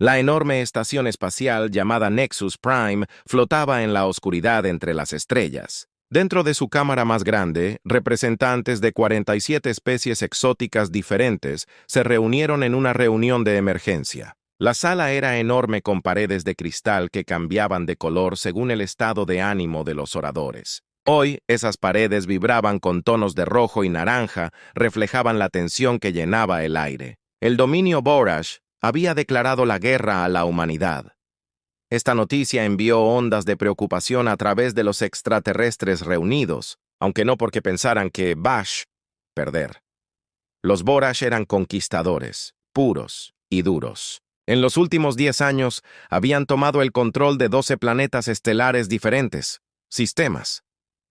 La enorme estación espacial llamada Nexus Prime flotaba en la oscuridad entre las estrellas. Dentro de su cámara más grande, representantes de 47 especies exóticas diferentes se reunieron en una reunión de emergencia. La sala era enorme con paredes de cristal que cambiaban de color según el estado de ánimo de los oradores. Hoy, esas paredes vibraban con tonos de rojo y naranja, reflejaban la tensión que llenaba el aire. El dominio Borash había declarado la guerra a la humanidad. Esta noticia envió ondas de preocupación a través de los extraterrestres reunidos, aunque no porque pensaran que perder. Los Borash eran conquistadores, puros y duros. En los últimos 10 años habían tomado el control de 12 planetas estelares diferentes, sistemas.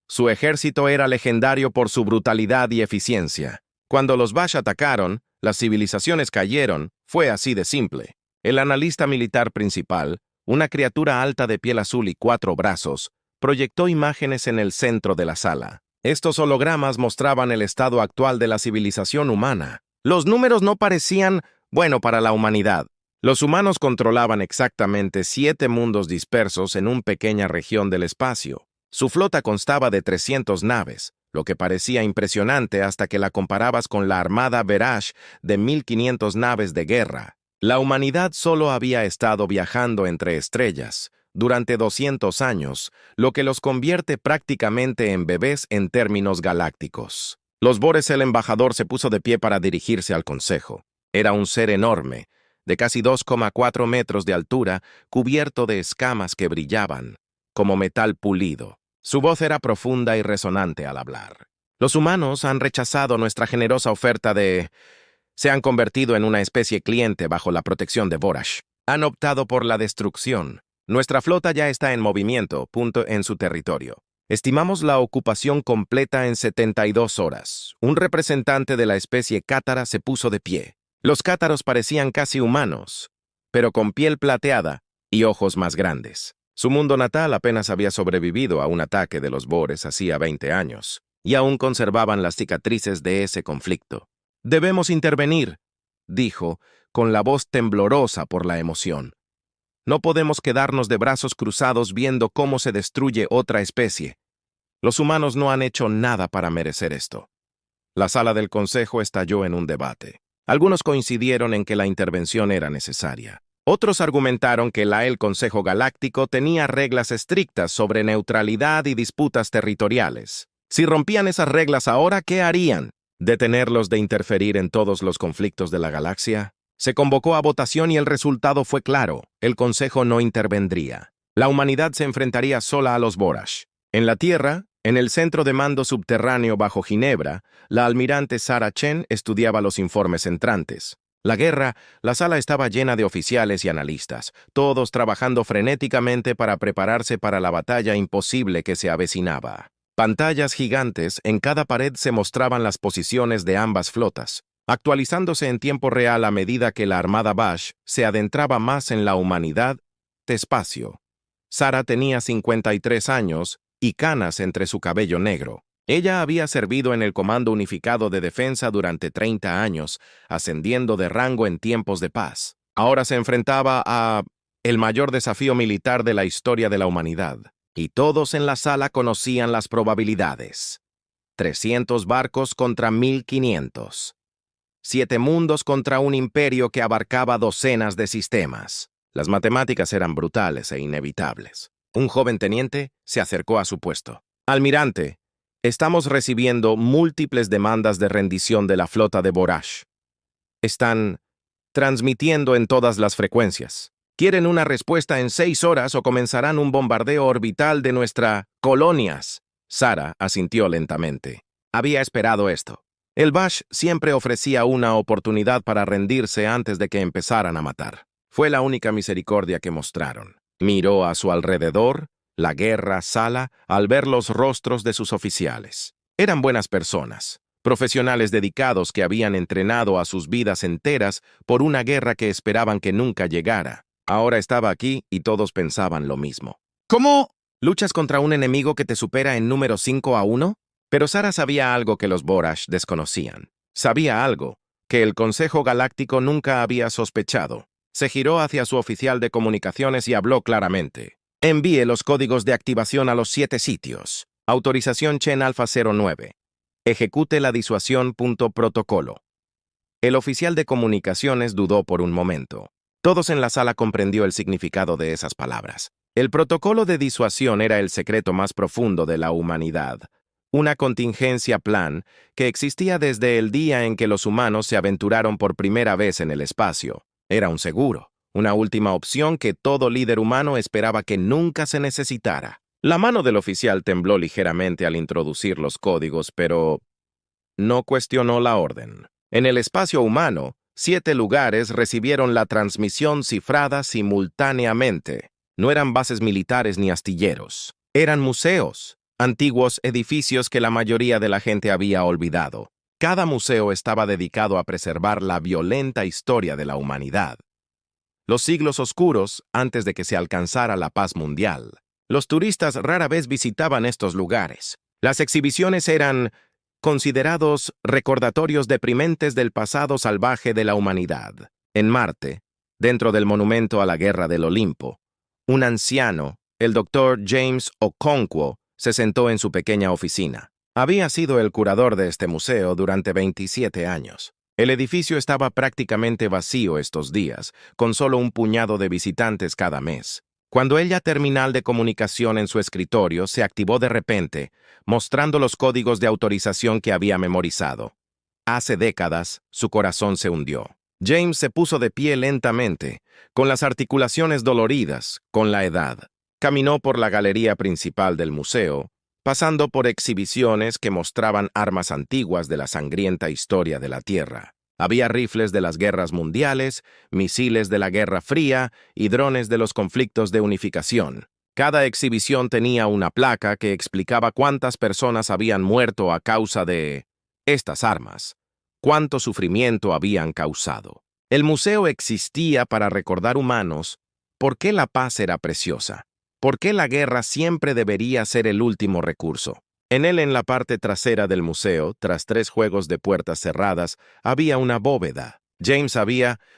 Su ejército era legendario por su brutalidad y eficiencia. Cuando los Bash atacaron, las civilizaciones cayeron, fue así de simple. El analista militar principal, una criatura alta de piel azul y 4 brazos, proyectó imágenes en el centro de la sala. Estos hologramas mostraban el estado actual de la civilización humana. Los números no parecían bueno para la humanidad. Los humanos controlaban exactamente 7 mundos dispersos en una pequeña región del espacio. Su flota constaba de 300 naves, lo que parecía impresionante hasta que la comparabas con la armada Verash de 1500 naves de guerra. La humanidad solo había estado viajando entre estrellas durante 200 años, lo que los convierte prácticamente en bebés en términos galácticos. Los Bores, el embajador, se puso de pie para dirigirse al consejo. Era un ser enorme, de casi 2,4 metros de altura, cubierto de escamas que brillaban, como metal pulido. Su voz era profunda y resonante al hablar. Los humanos han rechazado nuestra generosa oferta se han convertido en una especie cliente bajo la protección de Borash. Han optado por la destrucción. Nuestra flota ya está en movimiento, en su territorio. Estimamos la ocupación completa en 72 horas. Un representante de la especie cátara se puso de pie. Los cátaros parecían casi humanos, pero con piel plateada y ojos más grandes. Su mundo natal apenas había sobrevivido a un ataque de los Bores hacía 20 años, y aún conservaban las cicatrices de ese conflicto. «Debemos intervenir», dijo, con la voz temblorosa por la emoción. «No podemos quedarnos de brazos cruzados viendo cómo se destruye otra especie. Los humanos no han hecho nada para merecer esto». La sala del consejo estalló en un debate. Algunos coincidieron en que la intervención era necesaria. Otros argumentaron que el Consejo Galáctico tenía reglas estrictas sobre neutralidad y disputas territoriales. Si rompían esas reglas ahora, ¿qué harían? ¿Detenerlos de interferir en todos los conflictos de la galaxia? Se convocó a votación y el resultado fue claro. El Consejo no intervendría. La humanidad se enfrentaría sola a los Borash. En la Tierra, en el centro de mando subterráneo bajo Ginebra, la almirante Sarah Chen estudiaba los informes entrantes. La sala estaba llena de oficiales y analistas, todos trabajando frenéticamente para prepararse para la batalla imposible que se avecinaba. Pantallas gigantes en cada pared se mostraban las posiciones de ambas flotas, actualizándose en tiempo real a medida que la armada Bash se adentraba más en la humanidad de espacio. Sarah tenía 53 años y canas entre su cabello negro. Ella había servido en el Comando Unificado de Defensa durante 30 años, ascendiendo de rango en tiempos de paz. Ahora se enfrentaba a el mayor desafío militar de la historia de la humanidad. Y todos en la sala conocían las probabilidades. 300 barcos contra 1500. 7 mundos contra un imperio que abarcaba docenas de sistemas. Las matemáticas eran brutales e inevitables. Un joven teniente se acercó a su puesto. «Almirante, estamos recibiendo múltiples demandas de rendición de la flota de Borash. Están transmitiendo en todas las frecuencias. Quieren una respuesta en 6 horas o comenzarán un bombardeo orbital de nuestras colonias». Sarah asintió lentamente. Había esperado esto. El Bash siempre ofrecía una oportunidad para rendirse antes de que empezaran a matar. Fue la única misericordia que mostraron. Miró a su alrededor, la sala, al ver los rostros de sus oficiales. Eran buenas personas, profesionales dedicados que habían entrenado a sus vidas enteras por una guerra que esperaban que nunca llegara. Ahora estaba aquí y todos pensaban lo mismo. «¿Cómo? ¿Luchas contra un enemigo que te supera en número 5-1? Pero Sarah sabía algo que los Borash desconocían. Sabía algo que el Consejo Galáctico nunca había sospechado. Se giró hacia su oficial de comunicaciones y habló claramente. Envíe los códigos de activación a los 7 sitios. Autorización Chen Alpha 09. Ejecute la disuasión. Protocolo. El oficial de comunicaciones dudó por un momento. Todos en la sala comprendió el significado de esas palabras. El protocolo de disuasión era el secreto más profundo de la humanidad. Una contingencia plan que existía desde el día en que los humanos se aventuraron por primera vez en el espacio. Era un seguro, una última opción que todo líder humano esperaba que nunca se necesitara. La mano del oficial tembló ligeramente al introducir los códigos, pero no cuestionó la orden. En el espacio humano, 7 lugares recibieron la transmisión cifrada simultáneamente. No eran bases militares ni astilleros. Eran museos, antiguos edificios que la mayoría de la gente había olvidado. Cada museo estaba dedicado a preservar la violenta historia de la humanidad. Los siglos oscuros antes de que se alcanzara la paz mundial. Los turistas rara vez visitaban estos lugares. Las exhibiciones eran considerados recordatorios deprimentes del pasado salvaje de la humanidad. En Marte, dentro del monumento a la Guerra del Olimpo, un anciano, el Dr. James Okonkwo, se sentó en su pequeña oficina. Había sido el curador de este museo durante 27 años. El edificio estaba prácticamente vacío estos días, con solo un puñado de visitantes cada mes. Cuando ella terminal de comunicación en su escritorio se activó de repente, mostrando los códigos de autorización que había memorizado. Hace décadas, su corazón se hundió. James se puso de pie lentamente, con las articulaciones doloridas, con la edad. Caminó por la galería principal del museo, pasando por exhibiciones que mostraban armas antiguas de la sangrienta historia de la Tierra. Había rifles de las guerras mundiales, misiles de la Guerra Fría y drones de los conflictos de unificación. Cada exhibición tenía una placa que explicaba cuántas personas habían muerto a causa de estas armas, cuánto sufrimiento habían causado. El museo existía para recordar humanos por qué la paz era preciosa, por qué la guerra siempre debería ser el último recurso. En la parte trasera del museo, tras 3 juegos de puertas cerradas, había una bóveda. James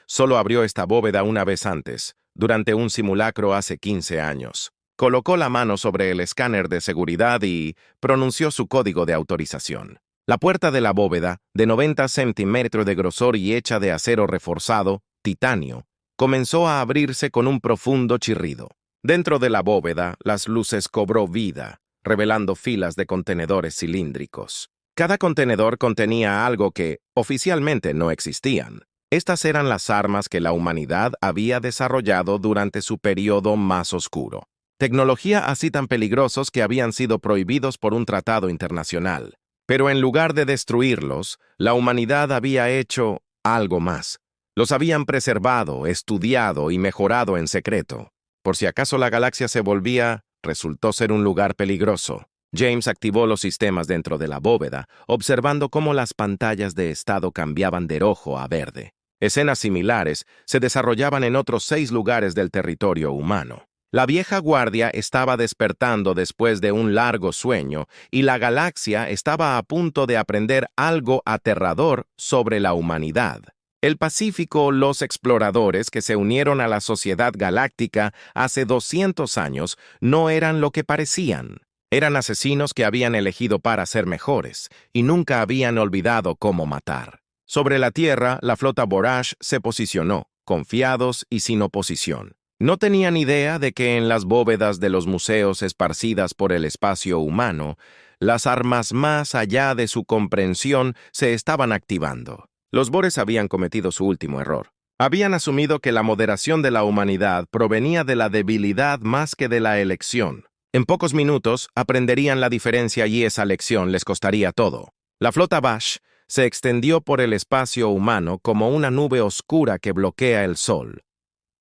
solo abrió esta bóveda una vez antes, durante un simulacro hace 15 años. Colocó la mano sobre el escáner de seguridad y pronunció su código de autorización. La puerta de la bóveda, de 90 centímetros de grosor y hecha de acero reforzado, titanio, comenzó a abrirse con un profundo chirrido. Dentro de la bóveda, las luces cobró vida, revelando filas de contenedores cilíndricos. Cada contenedor contenía algo que, oficialmente, no existían. Estas eran las armas que la humanidad había desarrollado durante su periodo más oscuro. Tecnología así tan peligrosos que habían sido prohibidos por un tratado internacional. Pero en lugar de destruirlos, la humanidad había hecho algo más. Los habían preservado, estudiado y mejorado en secreto. Por si acaso la galaxia se volvía, resultó ser un lugar peligroso. James activó los sistemas dentro de la bóveda, observando cómo las pantallas de estado cambiaban de rojo a verde. Escenas similares se desarrollaban en otros 6 lugares del territorio humano. La vieja guardia estaba despertando después de un largo sueño y la galaxia estaba a punto de aprender algo aterrador sobre la humanidad. El Pacífico, los exploradores que se unieron a la Sociedad Galáctica hace 200 años no eran lo que parecían. Eran asesinos que habían elegido para ser mejores y nunca habían olvidado cómo matar. Sobre la Tierra, la flota Borage se posicionó, confiados y sin oposición. No tenían idea de que en las bóvedas de los museos esparcidas por el espacio humano, las armas más allá de su comprensión se estaban activando. Los Bores habían cometido su último error. Habían asumido que la moderación de la humanidad provenía de la debilidad más que de la elección. En pocos minutos aprenderían la diferencia y esa lección les costaría todo. La flota Bash se extendió por el espacio humano como una nube oscura que bloquea el sol.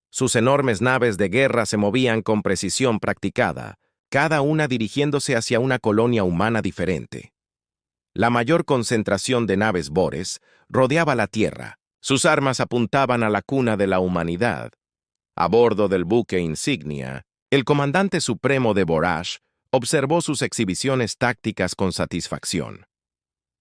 Sus enormes naves de guerra se movían con precisión practicada, cada una dirigiéndose hacia una colonia humana diferente. La mayor concentración de naves Bores rodeaba la Tierra. Sus armas apuntaban a la cuna de la humanidad. A bordo del buque insignia, el comandante supremo de Borage observó sus exhibiciones tácticas con satisfacción.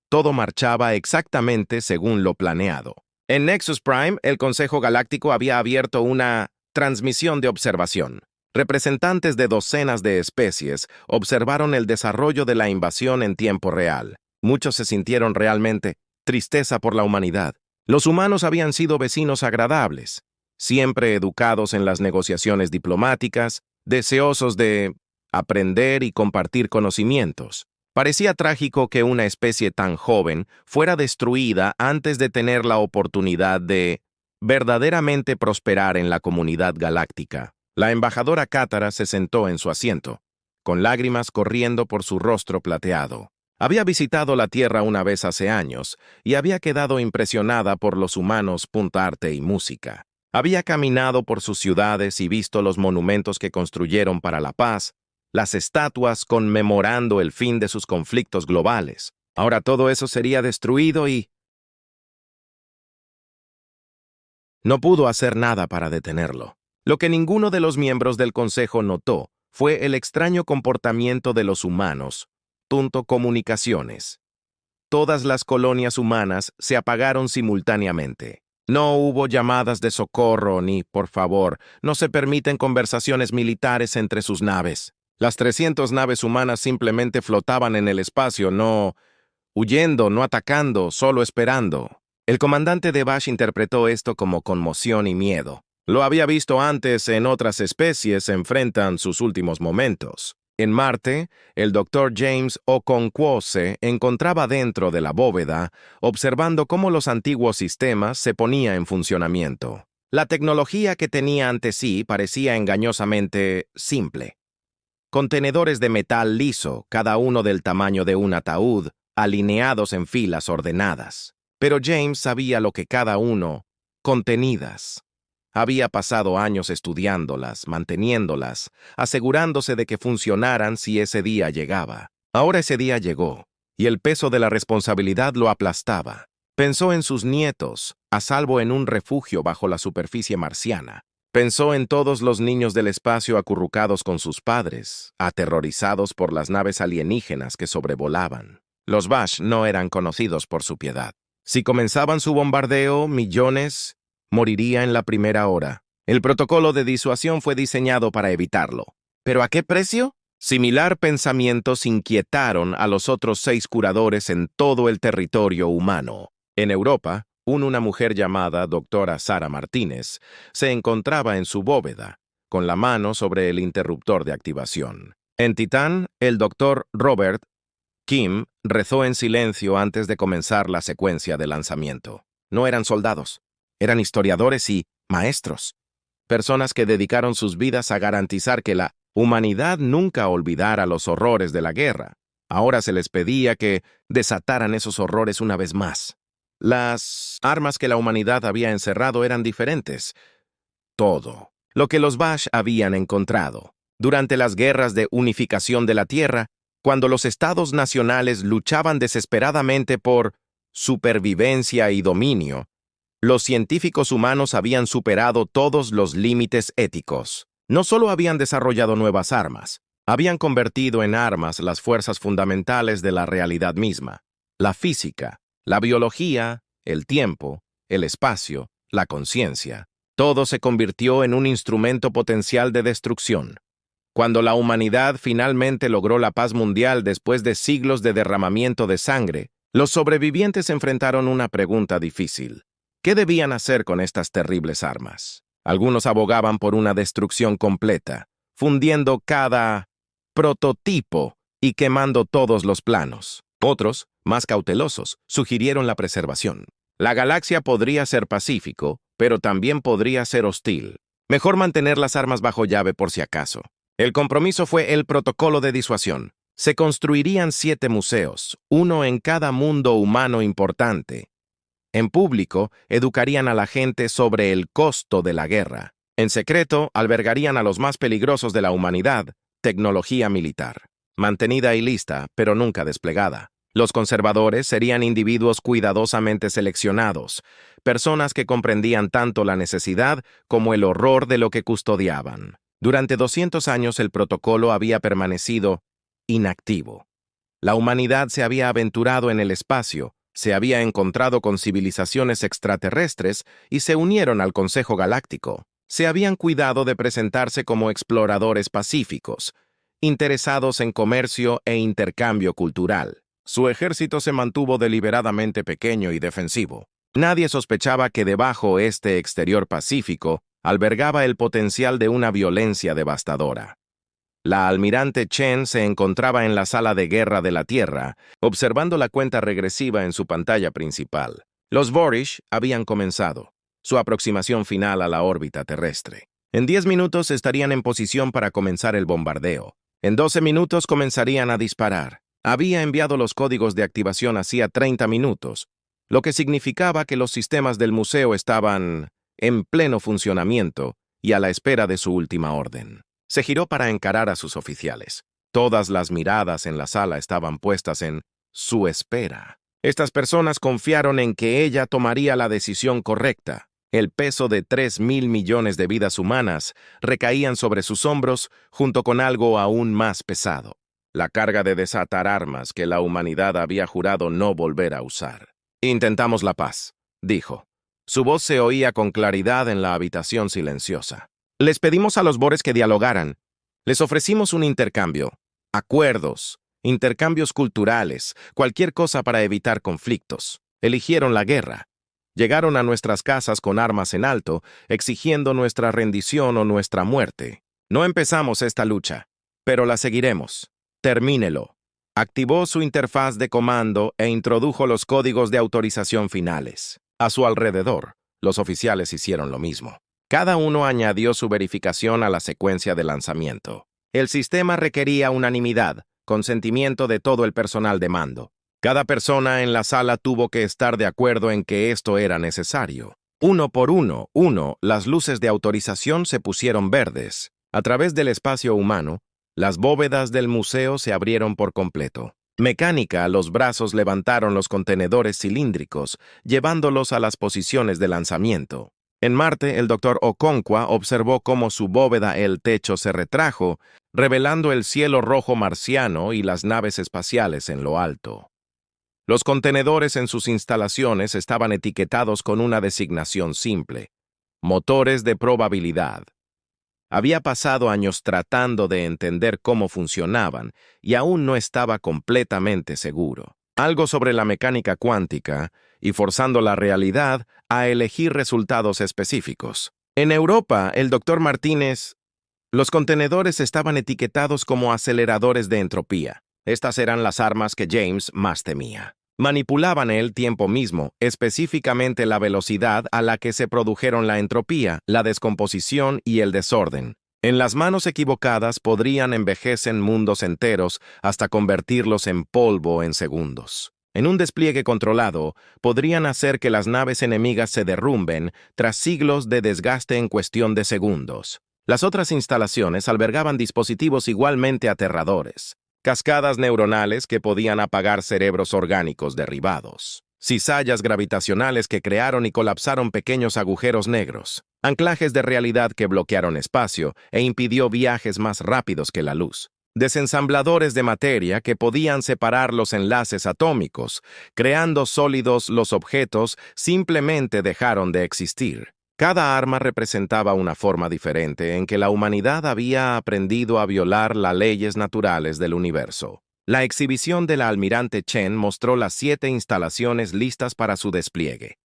Todo marchaba exactamente según lo planeado. En Nexus Prime, el Consejo Galáctico había abierto una transmisión de observación. Representantes de docenas de especies observaron el desarrollo de la invasión en tiempo real. Muchos se sintieron realmente tristeza por la humanidad. Los humanos habían sido vecinos agradables, siempre educados en las negociaciones diplomáticas, deseosos de aprender y compartir conocimientos. Parecía trágico que una especie tan joven fuera destruida antes de tener la oportunidad de verdaderamente prosperar en la comunidad galáctica. La embajadora Cátara se sentó en su asiento, con lágrimas corriendo por su rostro plateado. Había visitado la Tierra una vez hace años y había quedado impresionada por los humanos, arte y música. Había caminado por sus ciudades y visto los monumentos que construyeron para la paz, las estatuas conmemorando el fin de sus conflictos globales. Ahora todo eso sería destruido y no pudo hacer nada para detenerlo. Lo que ninguno de los miembros del Consejo notó fue el extraño comportamiento de los humanos. Comunicaciones. Todas las colonias humanas se apagaron simultáneamente. No hubo llamadas de socorro ni, por favor, no se permiten conversaciones militares entre sus naves. Las 300 naves humanas simplemente flotaban en el espacio, no huyendo, no atacando, solo esperando. El comandante de Vash interpretó esto como conmoción y miedo. Lo había visto antes en otras especies enfrentan sus últimos momentos. En Marte, el Dr. James Okonkwo se encontraba dentro de la bóveda, observando cómo los antiguos sistemas se ponían en funcionamiento. La tecnología que tenía ante sí parecía engañosamente simple. Contenedores de metal liso, cada uno del tamaño de un ataúd, alineados en filas ordenadas. Pero James sabía lo que cada uno contenidas. Había pasado años estudiándolas, manteniéndolas, asegurándose de que funcionaran si ese día llegaba. Ahora ese día llegó, y el peso de la responsabilidad lo aplastaba. Pensó en sus nietos, a salvo en un refugio bajo la superficie marciana. Pensó en todos los niños del espacio acurrucados con sus padres, aterrorizados por las naves alienígenas que sobrevolaban. Los Vash no eran conocidos por su piedad. Si comenzaban su bombardeo, millones moriría en la primera hora. El protocolo de disuasión fue diseñado para evitarlo. ¿Pero a qué precio? Similar pensamientos inquietaron a los otros 6 curadores en todo el territorio humano. En Europa, una mujer llamada doctora Sara Martínez se encontraba en su bóveda, con la mano sobre el interruptor de activación. En Titán, el doctor Robert Kim rezó en silencio antes de comenzar la secuencia de lanzamiento. No eran soldados, eran historiadores y maestros, personas que dedicaron sus vidas a garantizar que la humanidad nunca olvidara los horrores de la guerra. Ahora se les pedía que desataran esos horrores una vez más. Las armas que la humanidad había encerrado eran diferentes. Todo lo que los Vash habían encontrado. Durante las guerras de unificación de la Tierra, cuando los estados nacionales luchaban desesperadamente por supervivencia y dominio, los científicos humanos habían superado todos los límites éticos. No solo habían desarrollado nuevas armas, habían convertido en armas las fuerzas fundamentales de la realidad misma, la física, la biología, el tiempo, el espacio, la conciencia. Todo se convirtió en un instrumento potencial de destrucción. Cuando la humanidad finalmente logró la paz mundial después de siglos de derramamiento de sangre, los sobrevivientes enfrentaron una pregunta difícil. ¿Qué debían hacer con estas terribles armas? Algunos abogaban por una destrucción completa, fundiendo cada prototipo y quemando todos los planos. Otros, más cautelosos, sugirieron la preservación. La galaxia podría ser pacífico, pero también podría ser hostil. Mejor mantener las armas bajo llave por si acaso. El compromiso fue el protocolo de disuasión. Se construirían 7 museos, uno en cada mundo humano importante. En público, educarían a la gente sobre el costo de la guerra. En secreto, albergarían a los más peligrosos de la humanidad, tecnología militar. Mantenida y lista, pero nunca desplegada. Los conservadores serían individuos cuidadosamente seleccionados, personas que comprendían tanto la necesidad como el horror de lo que custodiaban. Durante 200 años el protocolo había permanecido inactivo. La humanidad se había aventurado en el espacio, Se había encontrado con civilizaciones extraterrestres y se unieron al Consejo Galáctico. Se habían cuidado de presentarse como exploradores pacíficos, interesados en comercio e intercambio cultural. Su ejército se mantuvo deliberadamente pequeño y defensivo. Nadie sospechaba que debajo este exterior pacífico albergaba el potencial de una violencia devastadora. La almirante Chen se encontraba en la sala de guerra de la Tierra, observando la cuenta regresiva en su pantalla principal. Los Borish habían comenzado su aproximación final a la órbita terrestre. En 10 minutos estarían en posición para comenzar el bombardeo. En 12 minutos comenzarían a disparar. Había enviado los códigos de activación hacía 30 minutos, lo que significaba que los sistemas del museo estaban en pleno funcionamiento y a la espera de su última orden. Se giró para encarar a sus oficiales. Todas las miradas en la sala estaban puestas en su espera. Estas personas confiaron en que ella tomaría la decisión correcta. El peso de 3.000 millones de vidas humanas recaían sobre sus hombros junto con algo aún más pesado: la carga de desatar armas que la humanidad había jurado no volver a usar. «Intentamos la paz», dijo. Su voz se oía con claridad en la habitación silenciosa. «Les pedimos a los Bores que dialogaran. Les ofrecimos un intercambio, acuerdos, intercambios culturales, cualquier cosa para evitar conflictos. Eligieron la guerra. Llegaron a nuestras casas con armas en alto, exigiendo nuestra rendición o nuestra muerte. No empezamos esta lucha, pero la seguiremos. Termínelo». Activó su interfaz de comando e introdujo los códigos de autorización finales. A su alrededor, los oficiales hicieron lo mismo. Cada uno añadió su verificación a la secuencia de lanzamiento. El sistema requería unanimidad, consentimiento de todo el personal de mando. Cada persona en la sala tuvo que estar de acuerdo en que esto era necesario. Uno por uno, las luces de autorización se pusieron verdes. A través del espacio humano, las bóvedas del museo se abrieron por completo. Mecánica, los brazos levantaron los contenedores cilíndricos, llevándolos a las posiciones de lanzamiento. En Marte, el Dr. Okonkwo observó cómo su bóveda, el techo, se retrajo, revelando el cielo rojo marciano y las naves espaciales en lo alto. Los contenedores en sus instalaciones estaban etiquetados con una designación simple: motores de probabilidad. Había pasado años tratando de entender cómo funcionaban y aún no estaba completamente seguro. Algo sobre la mecánica cuántica y forzando la realidad a elegir resultados específicos. En Europa, el Dr. Martínez, los contenedores estaban etiquetados como aceleradores de entropía. Estas eran las armas que James más temía. Manipulaban el tiempo mismo, específicamente la velocidad a la que se produjeron la entropía, la descomposición y el desorden. En las manos equivocadas podrían envejecer mundos enteros hasta convertirlos en polvo en segundos. En un despliegue controlado, podrían hacer que las naves enemigas se derrumben tras siglos de desgaste en cuestión de segundos. Las otras instalaciones albergaban dispositivos igualmente aterradores: cascadas neuronales que podían apagar cerebros orgánicos derribados, cizallas gravitacionales que crearon y colapsaron pequeños agujeros negros, anclajes de realidad que bloquearon espacio e impidió viajes más rápidos que la luz, desensambladores de materia que podían separar los enlaces atómicos, creando sólidos. Los objetos simplemente dejaron de existir. Cada arma representaba una forma diferente en que la humanidad había aprendido a violar las leyes naturales del universo. La exhibición de la almirante Chen mostró las 7 instalaciones listas para su despliegue.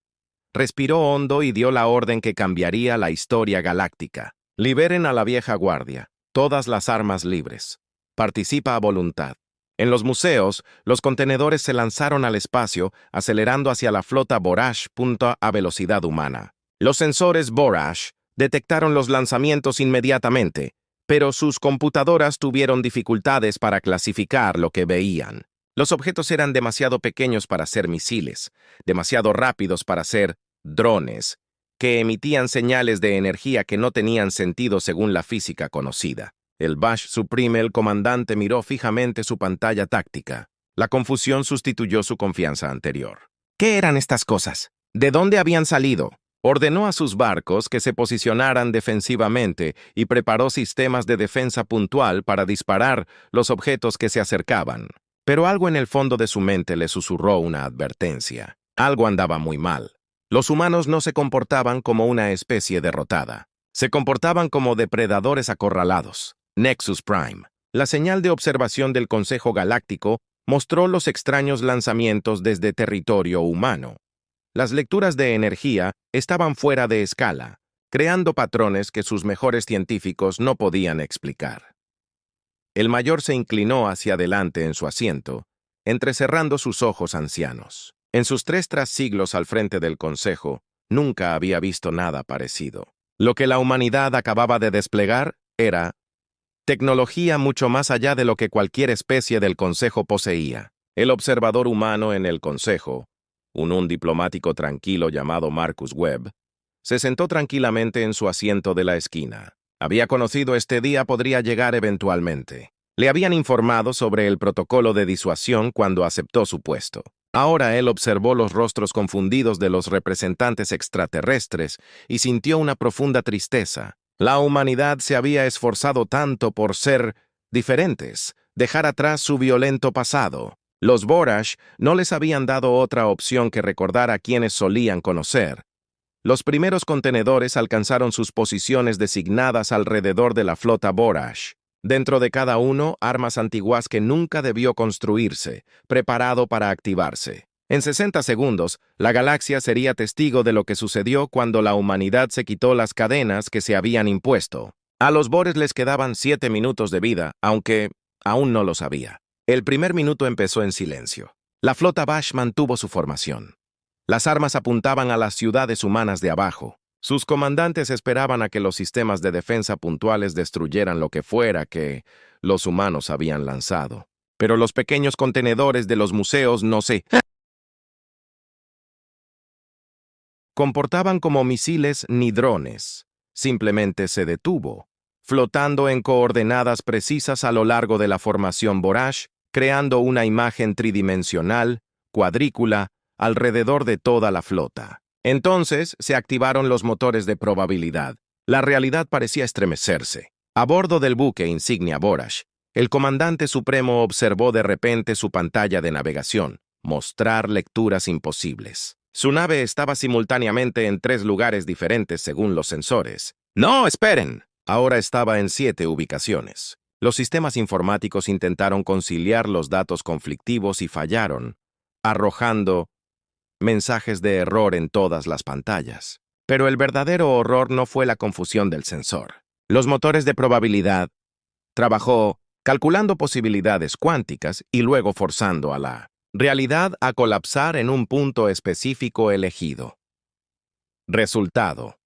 Respiró hondo y dio la orden que cambiaría la historia galáctica. Liberen a la vieja guardia, todas las armas libres. Participa a voluntad. En los museos, los contenedores se lanzaron al espacio, acelerando hacia la flota Borash a velocidad humana. Los sensores Borash detectaron los lanzamientos inmediatamente, pero sus computadoras tuvieron dificultades para clasificar lo que veían. Los objetos eran demasiado pequeños para ser misiles, demasiado rápidos para ser drones, que emitían señales de energía que no tenían sentido según la física conocida. El Bash Supreme, el comandante, miró fijamente su pantalla táctica. La confusión sustituyó su confianza anterior. ¿Qué eran estas cosas? ¿De dónde habían salido? Ordenó a sus barcos que se posicionaran defensivamente y preparó sistemas de defensa puntual para disparar los objetos que se acercaban. Pero algo en el fondo de su mente le susurró una advertencia. Algo andaba muy mal. Los humanos no se comportaban como una especie derrotada. Se comportaban como depredadores acorralados. Nexus Prime. La señal de observación del Consejo Galáctico mostró los extraños lanzamientos desde territorio humano. Las lecturas de energía estaban fuera de escala, creando patrones que sus mejores científicos no podían explicar. El mayor se inclinó hacia adelante en su asiento, entrecerrando sus ojos ancianos. En sus 3 siglos al frente del Consejo, nunca había visto nada parecido. Lo que la humanidad acababa de desplegar era tecnología mucho más allá de lo que cualquier especie del Consejo poseía. El observador humano en el Consejo, un diplomático tranquilo llamado Marcus Webb, se sentó tranquilamente en su asiento de la esquina. Había conocido este día podría llegar eventualmente. Le habían informado sobre el protocolo de disuasión cuando aceptó su puesto. Ahora él observó los rostros confundidos de los representantes extraterrestres y sintió una profunda tristeza. La humanidad se había esforzado tanto por ser diferentes, dejar atrás su violento pasado. Los Borash no les habían dado otra opción que recordar a quienes solían conocer. Los primeros contenedores alcanzaron sus posiciones designadas alrededor de la flota Borash. Dentro de cada uno, armas antiguas que nunca debió construirse, preparado para activarse. En 60 segundos, la galaxia sería testigo de lo que sucedió cuando la humanidad se quitó las cadenas que se habían impuesto. A los Bores les quedaban 7 minutos de vida, aunque aún no lo sabía. El primer minuto empezó en silencio. La flota Bash mantuvo su formación. Las armas apuntaban a las ciudades humanas de abajo. Sus comandantes esperaban a que los sistemas de defensa puntuales destruyeran lo que fuera que los humanos habían lanzado. Pero los pequeños contenedores de los museos no se comportaban como misiles ni drones. Simplemente se detuvo, flotando en coordenadas precisas a lo largo de la formación Borash, creando una imagen tridimensional, cuadrícula, alrededor de toda la flota. Entonces se activaron los motores de probabilidad. La realidad parecía estremecerse. A bordo del buque insignia Borash, el comandante supremo observó de repente su pantalla de navegación, mostrar lecturas imposibles. Su nave estaba simultáneamente en 3 lugares diferentes según los sensores. ¡No, esperen! Ahora estaba en 7 ubicaciones. Los sistemas informáticos intentaron conciliar los datos conflictivos y fallaron, arrojando mensajes de error en todas las pantallas. Pero el verdadero horror no fue la confusión del sensor. Los motores de probabilidad trabajó calculando posibilidades cuánticas y luego forzando a la realidad a colapsar en un punto específico elegido. Resultado.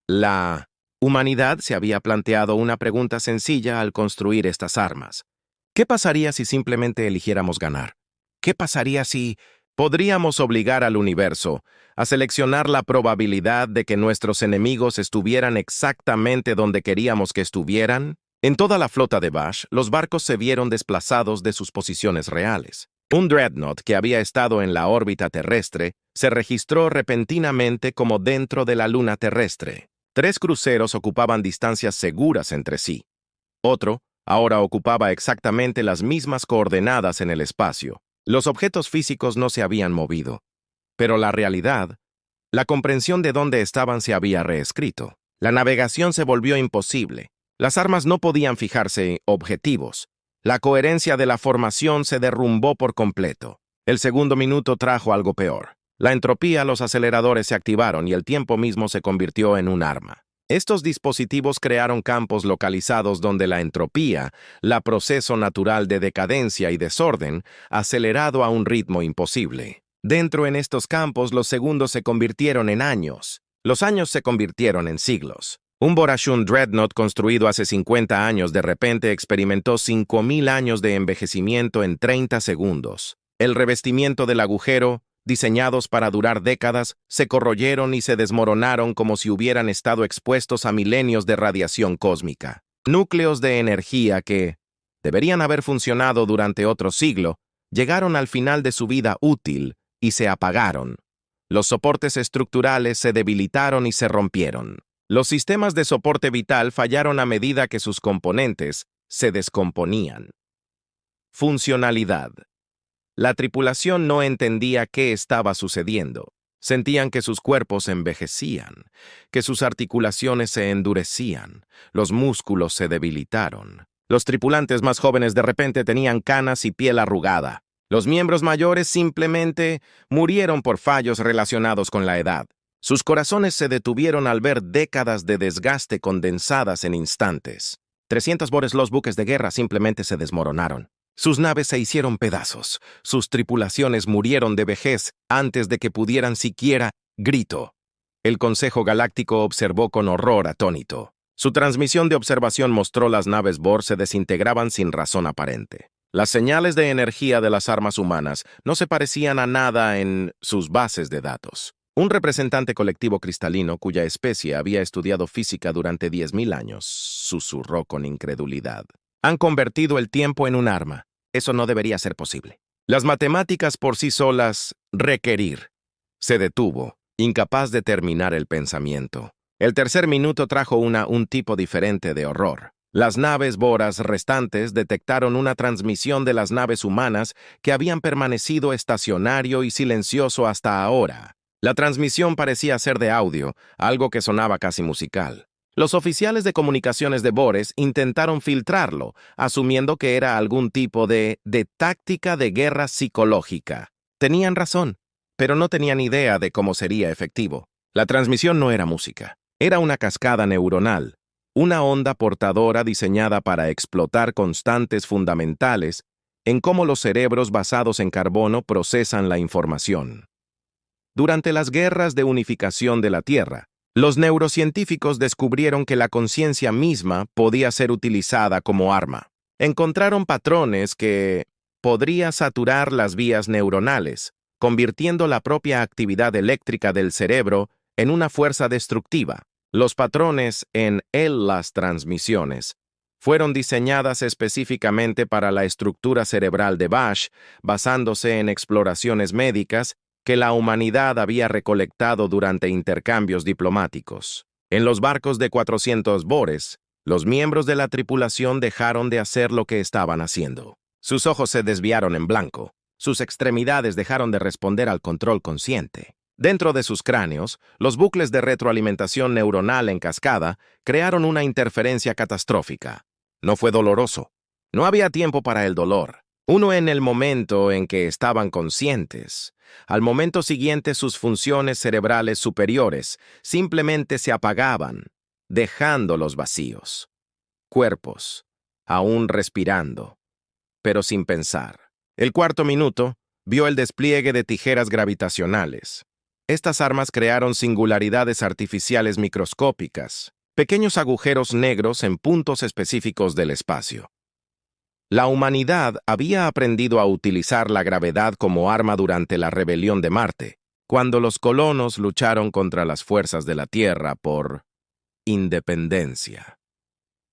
La humanidad se había planteado una pregunta sencilla al construir estas armas. ¿Qué pasaría si simplemente eligiéramos ganar? ¿Qué pasaría si podríamos obligar al universo a seleccionar la probabilidad de que nuestros enemigos estuvieran exactamente donde queríamos que estuvieran? En toda la flota de Bash, los barcos se vieron desplazados de sus posiciones reales. Un dreadnought que había estado en la órbita terrestre se registró repentinamente como dentro de la luna terrestre. 3 cruceros ocupaban distancias seguras entre sí. Otro ahora ocupaba exactamente las mismas coordenadas en el espacio. Los objetos físicos no se habían movido, pero la realidad, la comprensión de dónde estaban se había reescrito. La navegación se volvió imposible. Las armas no podían fijarse en objetivos. La coherencia de la formación se derrumbó por completo. El segundo minuto trajo algo peor. La entropía, los aceleradores se activaron y el tiempo mismo se convirtió en un arma. Estos dispositivos crearon campos localizados donde la entropía, la proceso natural de decadencia y desorden, acelerado a un ritmo imposible. Dentro en estos campos los segundos se convirtieron en años. Los años se convirtieron en siglos. Un Borashun Dreadnought construido hace 50 años de repente experimentó 5.000 años de envejecimiento en 30 segundos. El revestimiento del agujero, diseñados para durar décadas, se corroyeron y se desmoronaron como si hubieran estado expuestos a milenios de radiación cósmica. Núcleos de energía que deberían haber funcionado durante otro siglo, llegaron al final de su vida útil y se apagaron. Los soportes estructurales se debilitaron y se rompieron. Los sistemas de soporte vital fallaron a medida que sus componentes se descomponían. Funcionalidad. La tripulación no entendía qué estaba sucediendo. Sentían que sus cuerpos envejecían, que sus articulaciones se endurecían, los músculos se debilitaron. Los tripulantes más jóvenes de repente tenían canas y piel arrugada. Los miembros mayores simplemente murieron por fallos relacionados con la edad. Sus corazones se detuvieron al ver décadas de desgaste condensadas en instantes. 300 bores, los buques de guerra simplemente se desmoronaron. Sus naves se hicieron pedazos. Sus tripulaciones murieron de vejez antes de que pudieran siquiera grito. El Consejo Galáctico observó con horror atónito. Su transmisión de observación mostró las naves Borg se desintegraban sin razón aparente. Las señales de energía de las armas humanas no se parecían a nada en sus bases de datos. Un representante colectivo cristalino cuya especie había estudiado física durante 10.000 años susurró con incredulidad. Han convertido el tiempo en un arma. Eso no debería ser posible. Las matemáticas por sí solas, requerir. Se detuvo, incapaz de terminar el pensamiento. El tercer minuto trajo un tipo diferente de horror. Las naves Boras restantes detectaron una transmisión de las naves humanas que habían permanecido estacionario y silencioso hasta ahora. La transmisión parecía ser de audio, algo que sonaba casi musical. Los oficiales de comunicaciones de Bores intentaron filtrarlo, asumiendo que era algún tipo de táctica de guerra psicológica. Tenían razón, pero no tenían idea de cómo sería efectivo. La transmisión no era música, era una cascada neuronal, una onda portadora diseñada para explotar constantes fundamentales en cómo los cerebros basados en carbono procesan la información. Durante las guerras de unificación de la Tierra, los neurocientíficos descubrieron que la conciencia misma podía ser utilizada como arma. Encontraron patrones que podría saturar las vías neuronales, convirtiendo la propia actividad eléctrica del cerebro en una fuerza destructiva. Los patrones en las transmisiones fueron diseñadas específicamente para la estructura cerebral de Bash, basándose en exploraciones médicas que la humanidad había recolectado durante intercambios diplomáticos. En los barcos de 400 Bores, los miembros de la tripulación dejaron de hacer lo que estaban haciendo. Sus ojos se desviaron en blanco. Sus extremidades dejaron de responder al control consciente. Dentro de sus cráneos, los bucles de retroalimentación neuronal en cascada crearon una interferencia catastrófica. No fue doloroso. No había tiempo para el dolor. Uno en el momento en que estaban conscientes. Al momento siguiente sus funciones cerebrales superiores simplemente se apagaban, dejándolos vacíos. Cuerpos, aún respirando, pero sin pensar. El cuarto minuto vio el despliegue de tijeras gravitacionales. Estas armas crearon singularidades artificiales microscópicas, pequeños agujeros negros en puntos específicos del espacio. La humanidad había aprendido a utilizar la gravedad como arma durante la rebelión de Marte, cuando los colonos lucharon contra las fuerzas de la Tierra por independencia.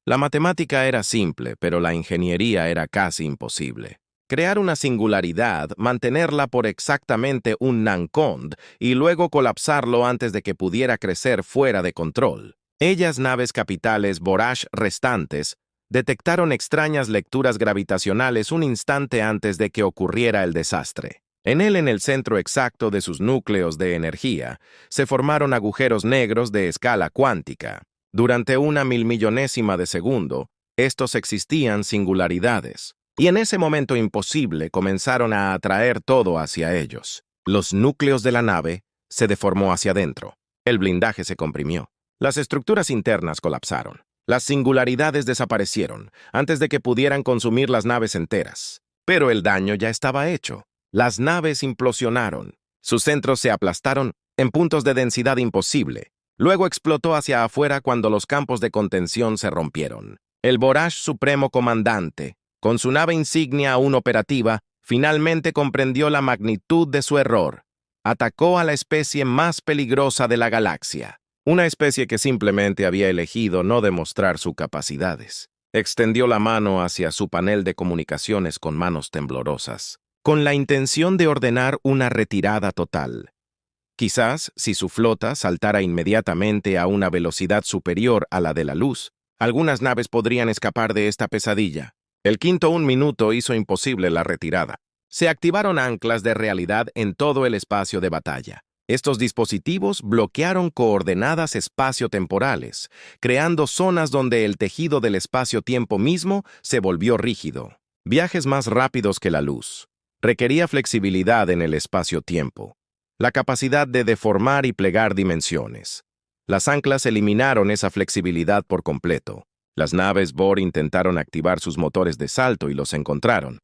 La matemática era simple, pero la ingeniería era casi imposible. Crear una singularidad, mantenerla por exactamente un nancond y luego colapsarlo antes de que pudiera crecer fuera de control. Ellas naves capitales Borash restantes detectaron extrañas lecturas gravitacionales un instante antes de que ocurriera el desastre. En el centro exacto de sus núcleos de energía, se formaron agujeros negros de escala cuántica. Durante una milmillonésima de segundo, estos existían singularidades. Y en ese momento imposible comenzaron a atraer todo hacia ellos. Los núcleos de la nave se deformó hacia adentro. El blindaje se comprimió. Las estructuras internas colapsaron. Las singularidades desaparecieron antes de que pudieran consumir las naves enteras. Pero el daño ya estaba hecho. Las naves implosionaron. Sus centros se aplastaron en puntos de densidad imposible. Luego explotó hacia afuera cuando los campos de contención se rompieron. El Borash Supremo Comandante, con su nave insignia aún operativa, finalmente comprendió la magnitud de su error. Atacó a la especie más peligrosa de la galaxia. Una especie que simplemente había elegido no demostrar sus capacidades. Extendió la mano hacia su panel de comunicaciones con manos temblorosas, con la intención de ordenar una retirada total. Quizás, si su flota saltara inmediatamente a una velocidad superior a la de la luz, algunas naves podrían escapar de esta pesadilla. El quinto un minuto hizo imposible la retirada. Se activaron anclas de realidad en todo el espacio de batalla. Estos dispositivos bloquearon coordenadas espaciotemporales, creando zonas donde el tejido del espacio-tiempo mismo se volvió rígido. Viajes más rápidos que la luz. Requería flexibilidad en el espacio-tiempo. La capacidad de deformar y plegar dimensiones. Las anclas eliminaron esa flexibilidad por completo. Las naves Bor intentaron activar sus motores de salto y los encontraron.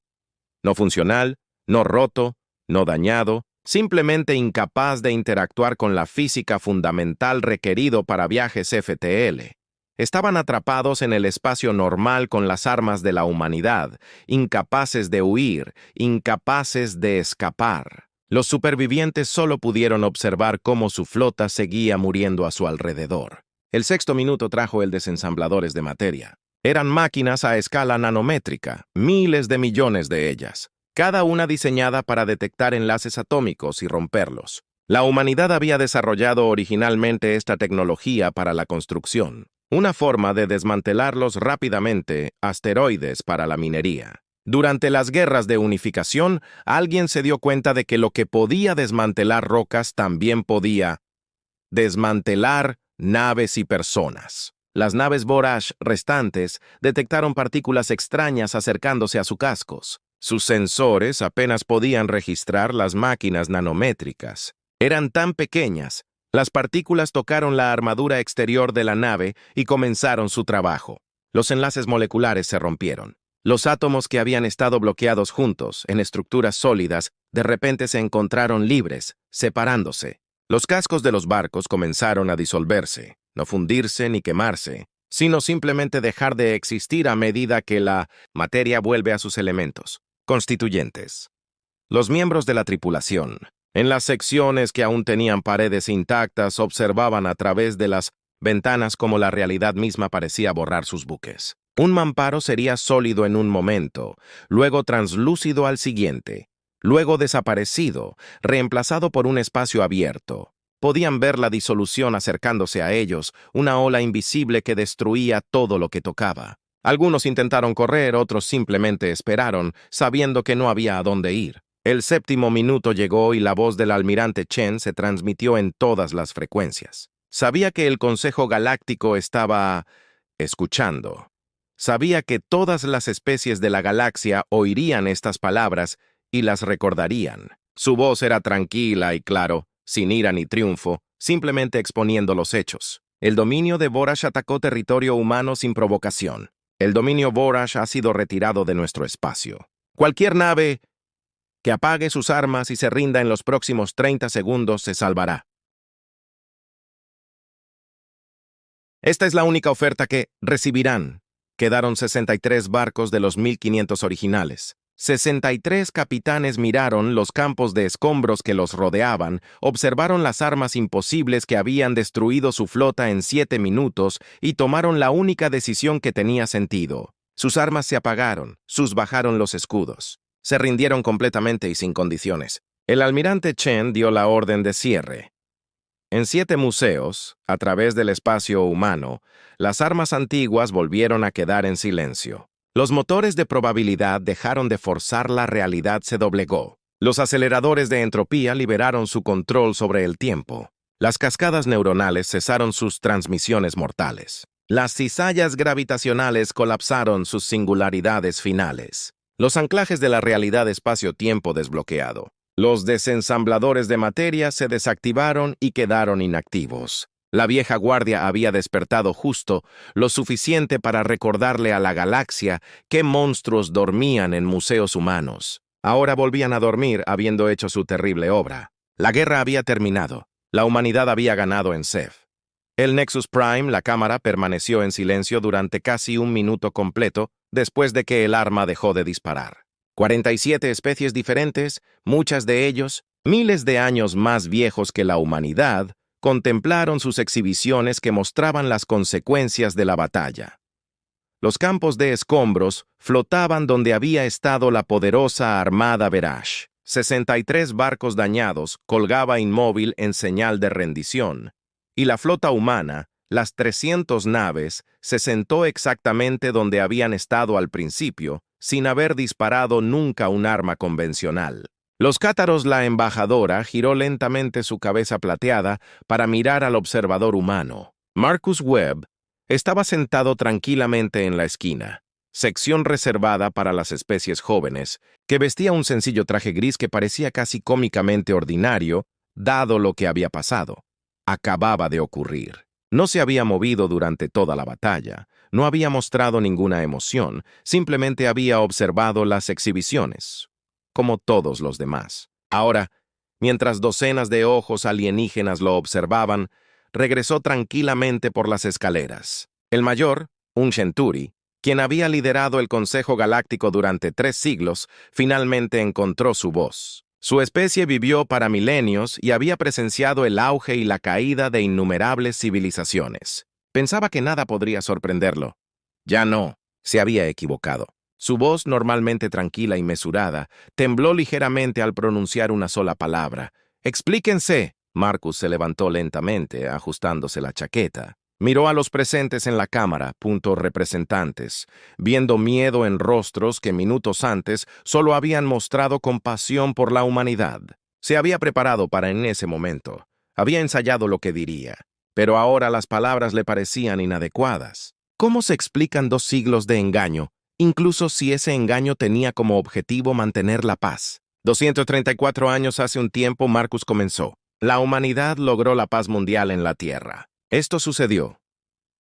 No funcional, no roto, no dañado, simplemente incapaz de interactuar con la física fundamental requerido para viajes FTL. Estaban atrapados en el espacio normal con las armas de la humanidad, incapaces de huir, incapaces de escapar. Los supervivientes solo pudieron observar cómo su flota seguía muriendo a su alrededor. El sexto minuto trajo el desensambladores de materia. Eran máquinas a escala nanométrica, miles de millones de ellas, cada una diseñada para detectar enlaces atómicos y romperlos. La humanidad había desarrollado originalmente esta tecnología para la construcción, una forma de desmantelarlos rápidamente, asteroides para la minería. Durante las guerras de unificación, alguien se dio cuenta de que lo que podía desmantelar rocas también podía desmantelar naves y personas. Las naves Borash restantes detectaron partículas extrañas acercándose a sus cascos. Sus sensores apenas podían registrar las máquinas nanométricas. Eran tan pequeñas, las partículas tocaron la armadura exterior de la nave y comenzaron su trabajo. Los enlaces moleculares se rompieron. Los átomos que habían estado bloqueados juntos, en estructuras sólidas, de repente se encontraron libres, separándose. Los cascos de los barcos comenzaron a disolverse, no fundirse ni quemarse, sino simplemente dejar de existir a medida que la materia vuelve a sus elementos constituyentes. Los miembros de la tripulación, en las secciones que aún tenían paredes intactas, observaban a través de las ventanas cómo la realidad misma parecía borrar sus buques. Un mamparo sería sólido en un momento, luego translúcido al siguiente, luego desaparecido, reemplazado por un espacio abierto. Podían ver la disolución acercándose a ellos, una ola invisible que destruía todo lo que tocaba. Algunos intentaron correr, otros simplemente esperaron, sabiendo que no había a dónde ir. El séptimo minuto llegó y la voz del almirante Chen se transmitió en todas las frecuencias. Sabía que el Consejo Galáctico estaba escuchando. Sabía que todas las especies de la galaxia oirían estas palabras y las recordarían. Su voz era tranquila y claro, sin ira ni triunfo, simplemente exponiendo los hechos. El dominio de Borash atacó territorio humano sin provocación. El dominio Borash ha sido retirado de nuestro espacio. Cualquier nave que apague sus armas y se rinda en los próximos 30 segundos se salvará. Esta es la única oferta que recibirán. Quedaron 63 barcos de los 1500 originales. 63 capitanes miraron los campos de escombros que los rodeaban, observaron las armas imposibles que habían destruido su flota en 7 minutos y tomaron la única decisión que tenía sentido. Sus armas se apagaron, bajaron los escudos. Se rindieron completamente y sin condiciones. El almirante Chen dio la orden de cierre. En 7 museos, a través del espacio humano, las armas antiguas volvieron a quedar en silencio. Los motores de probabilidad dejaron de forzar, la realidad se doblegó. Los aceleradores de entropía liberaron su control sobre el tiempo. Las cascadas neuronales cesaron sus transmisiones mortales. Las cizallas gravitacionales colapsaron sus singularidades finales. Los anclajes de la realidad espacio-tiempo desbloqueado. Los desensambladores de materia se desactivaron y quedaron inactivos. La vieja guardia había despertado justo lo suficiente para recordarle a la galaxia qué monstruos dormían en museos humanos. Ahora volvían a dormir habiendo hecho su terrible obra. La guerra había terminado. La humanidad había ganado en Ceph. El Nexus Prime, la cámara, permaneció en silencio durante casi un minuto completo después de que el arma dejó de disparar. 47 especies diferentes, muchas de ellos, miles de años más viejos que la humanidad, contemplaron sus exhibiciones que mostraban las consecuencias de la batalla. Los campos de escombros flotaban donde había estado la poderosa armada Verash. 63 barcos dañados colgaba inmóvil en señal de rendición, y la flota humana, las 300 naves, se sentó exactamente donde habían estado al principio, sin haber disparado nunca un arma convencional. Los cátaros, la embajadora, giró lentamente su cabeza plateada para mirar al observador humano. Marcus Webb estaba sentado tranquilamente en la esquina, sección reservada para las especies jóvenes, que vestía un sencillo traje gris que parecía casi cómicamente ordinario, dado lo que había pasado. Acababa de ocurrir. No se había movido durante toda la batalla, no había mostrado ninguna emoción, simplemente había observado las exhibiciones, como todos los demás. Ahora, mientras docenas de ojos alienígenas lo observaban, regresó tranquilamente por las escaleras. El mayor, un Shenturi, quien había liderado el Consejo Galáctico durante 3 siglos, finalmente encontró su voz. Su especie vivió para milenios y había presenciado el auge y la caída de innumerables civilizaciones. Pensaba que nada podría sorprenderlo. Ya no, se había equivocado. Su voz, normalmente tranquila y mesurada, tembló ligeramente al pronunciar una sola palabra. «Explíquense». Marcus se levantó lentamente, ajustándose la chaqueta. Miró a los presentes en la cámara, representantes, viendo miedo en rostros que minutos antes solo habían mostrado compasión por la humanidad. Se había preparado para en ese momento. Había ensayado lo que diría, pero ahora las palabras le parecían inadecuadas. ¿Cómo se explican 2 siglos de engaño, incluso si ese engaño tenía como objetivo mantener la paz? 234 años hace un tiempo, Marcus comenzó. La humanidad logró la paz mundial en la Tierra. Esto sucedió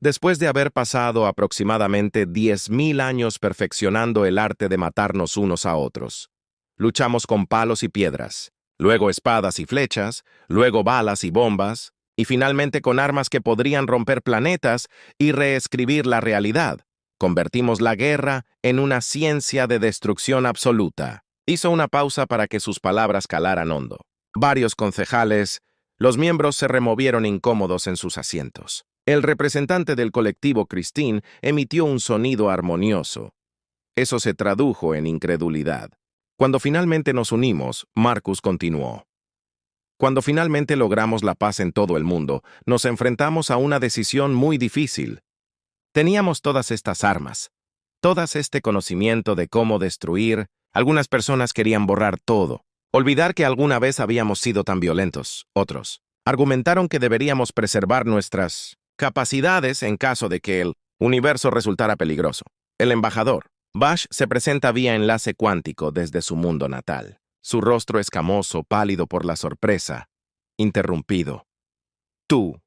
después de haber pasado aproximadamente 10.000 años perfeccionando el arte de matarnos unos a otros. Luchamos con palos y piedras, luego espadas y flechas, luego balas y bombas, y finalmente con armas que podrían romper planetas y reescribir la realidad. Convertimos la guerra en una ciencia de destrucción absoluta. Hizo una pausa para que sus palabras calaran hondo. Varios concejales, los miembros se removieron incómodos en sus asientos. El representante del colectivo Christine emitió un sonido armonioso. Eso se tradujo en incredulidad. Cuando finalmente nos unimos, Marcus continuó. Cuando finalmente logramos la paz en todo el mundo, nos enfrentamos a una decisión muy difícil. Teníamos todas estas armas, todas este conocimiento de cómo destruir. Algunas personas querían borrar todo, olvidar que alguna vez habíamos sido tan violentos. Otros argumentaron que deberíamos preservar nuestras capacidades en caso de que el universo resultara peligroso. El embajador, Bash, se presenta vía enlace cuántico desde su mundo natal. Su rostro escamoso, pálido por la sorpresa, interrumpido. Tú.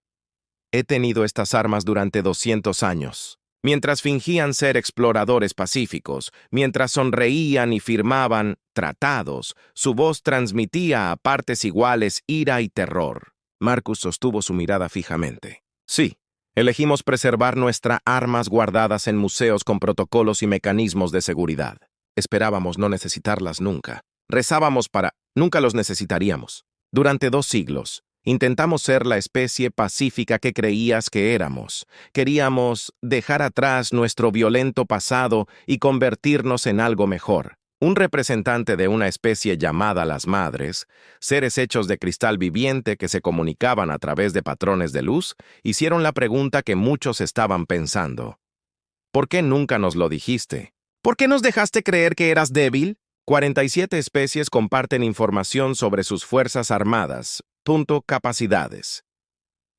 He tenido estas armas durante 200 años. Mientras fingían ser exploradores pacíficos, mientras sonreían y firmaban tratados, su voz transmitía a partes iguales ira y terror. Marcus sostuvo su mirada fijamente. Sí, elegimos preservar nuestras armas guardadas en museos con protocolos y mecanismos de seguridad. Esperábamos no necesitarlas nunca. Rezábamos para nunca los necesitaríamos. Durante 2 siglos, intentamos ser la especie pacífica que creías que éramos. Queríamos dejar atrás nuestro violento pasado y convertirnos en algo mejor. Un representante de una especie llamada las madres, seres hechos de cristal viviente que se comunicaban a través de patrones de luz, hicieron la pregunta que muchos estaban pensando. ¿Por qué nunca nos lo dijiste? ¿Por qué nos dejaste creer que eras débil? 47 especies comparten información sobre sus fuerzas armadas. Capacidades.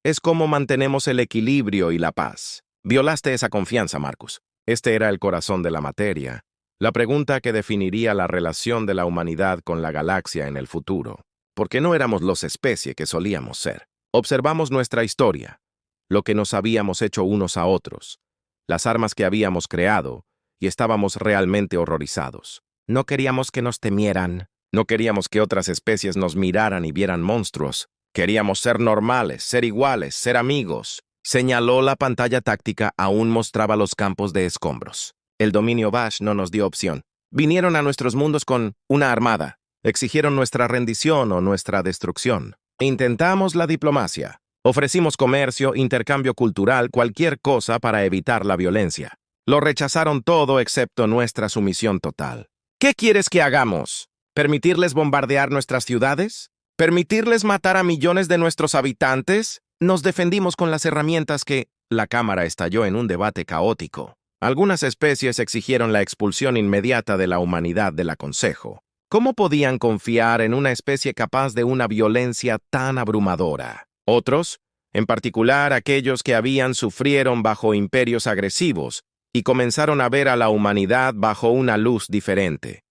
Es como mantenemos el equilibrio y la paz. Violaste esa confianza, Marcus. Este era el corazón de la materia. La pregunta que definiría la relación de la humanidad con la galaxia en el futuro. Porque no éramos los especie que solíamos ser. Observamos nuestra historia, lo que nos habíamos hecho unos a otros, las armas que habíamos creado, y estábamos realmente horrorizados. No queríamos que nos temieran. No queríamos que otras especies nos miraran y vieran monstruos. Queríamos ser normales, ser iguales, ser amigos. Señaló la pantalla táctica, aún mostraba los campos de escombros. El dominio Bash no nos dio opción. Vinieron a nuestros mundos con una armada. Exigieron nuestra rendición o nuestra destrucción. Intentamos la diplomacia. Ofrecimos comercio, intercambio cultural, cualquier cosa para evitar la violencia. Lo rechazaron todo excepto nuestra sumisión total. ¿Qué quieres que hagamos? ¿Permitirles bombardear nuestras ciudades? ¿Permitirles matar a millones de nuestros habitantes? Nos defendimos con las herramientas que... La cámara estalló en un debate caótico. Algunas especies exigieron la expulsión inmediata de la humanidad del Consejo. ¿Cómo podían confiar en una especie capaz de una violencia tan abrumadora? Otros, en particular aquellos que sufrieron bajo imperios agresivos y comenzaron a ver a la humanidad bajo una luz diferente.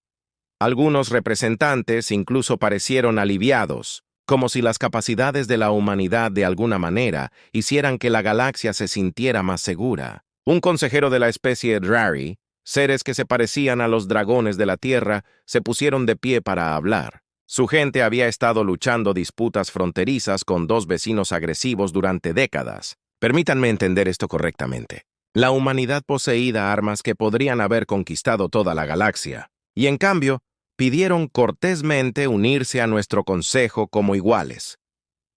Algunos representantes incluso parecieron aliviados, como si las capacidades de la humanidad de alguna manera hicieran que la galaxia se sintiera más segura. Un consejero de la especie Drari, seres que se parecían a los dragones de la Tierra, se pusieron de pie para hablar. Su gente había estado luchando disputas fronterizas con dos vecinos agresivos durante décadas. Permítanme entender esto correctamente. La humanidad poseía armas que podrían haber conquistado toda la galaxia, y en cambio, pidieron cortésmente unirse a nuestro consejo como iguales.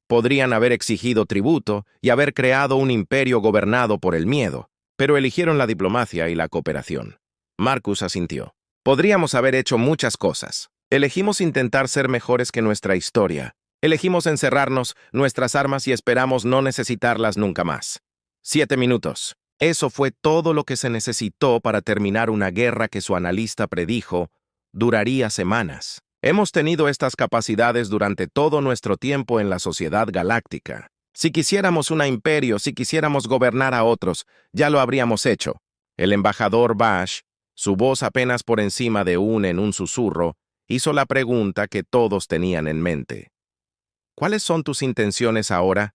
Podrían haber exigido tributo y haber creado un imperio gobernado por el miedo, pero eligieron la diplomacia y la cooperación. Marcus asintió. Podríamos haber hecho muchas cosas. Elegimos intentar ser mejores que nuestra historia. Elegimos encerrarnos nuestras armas y esperamos no necesitarlas nunca más. 7 minutos. Eso fue todo lo que se necesitó para terminar una guerra que su analista predijo duraría semanas. Hemos tenido estas capacidades durante todo nuestro tiempo en la sociedad galáctica. Si quisiéramos un imperio, si quisiéramos gobernar a otros, ya lo habríamos hecho. El embajador Bash, su voz apenas por encima de en un susurro, hizo la pregunta que todos tenían en mente. ¿Cuáles son tus intenciones ahora?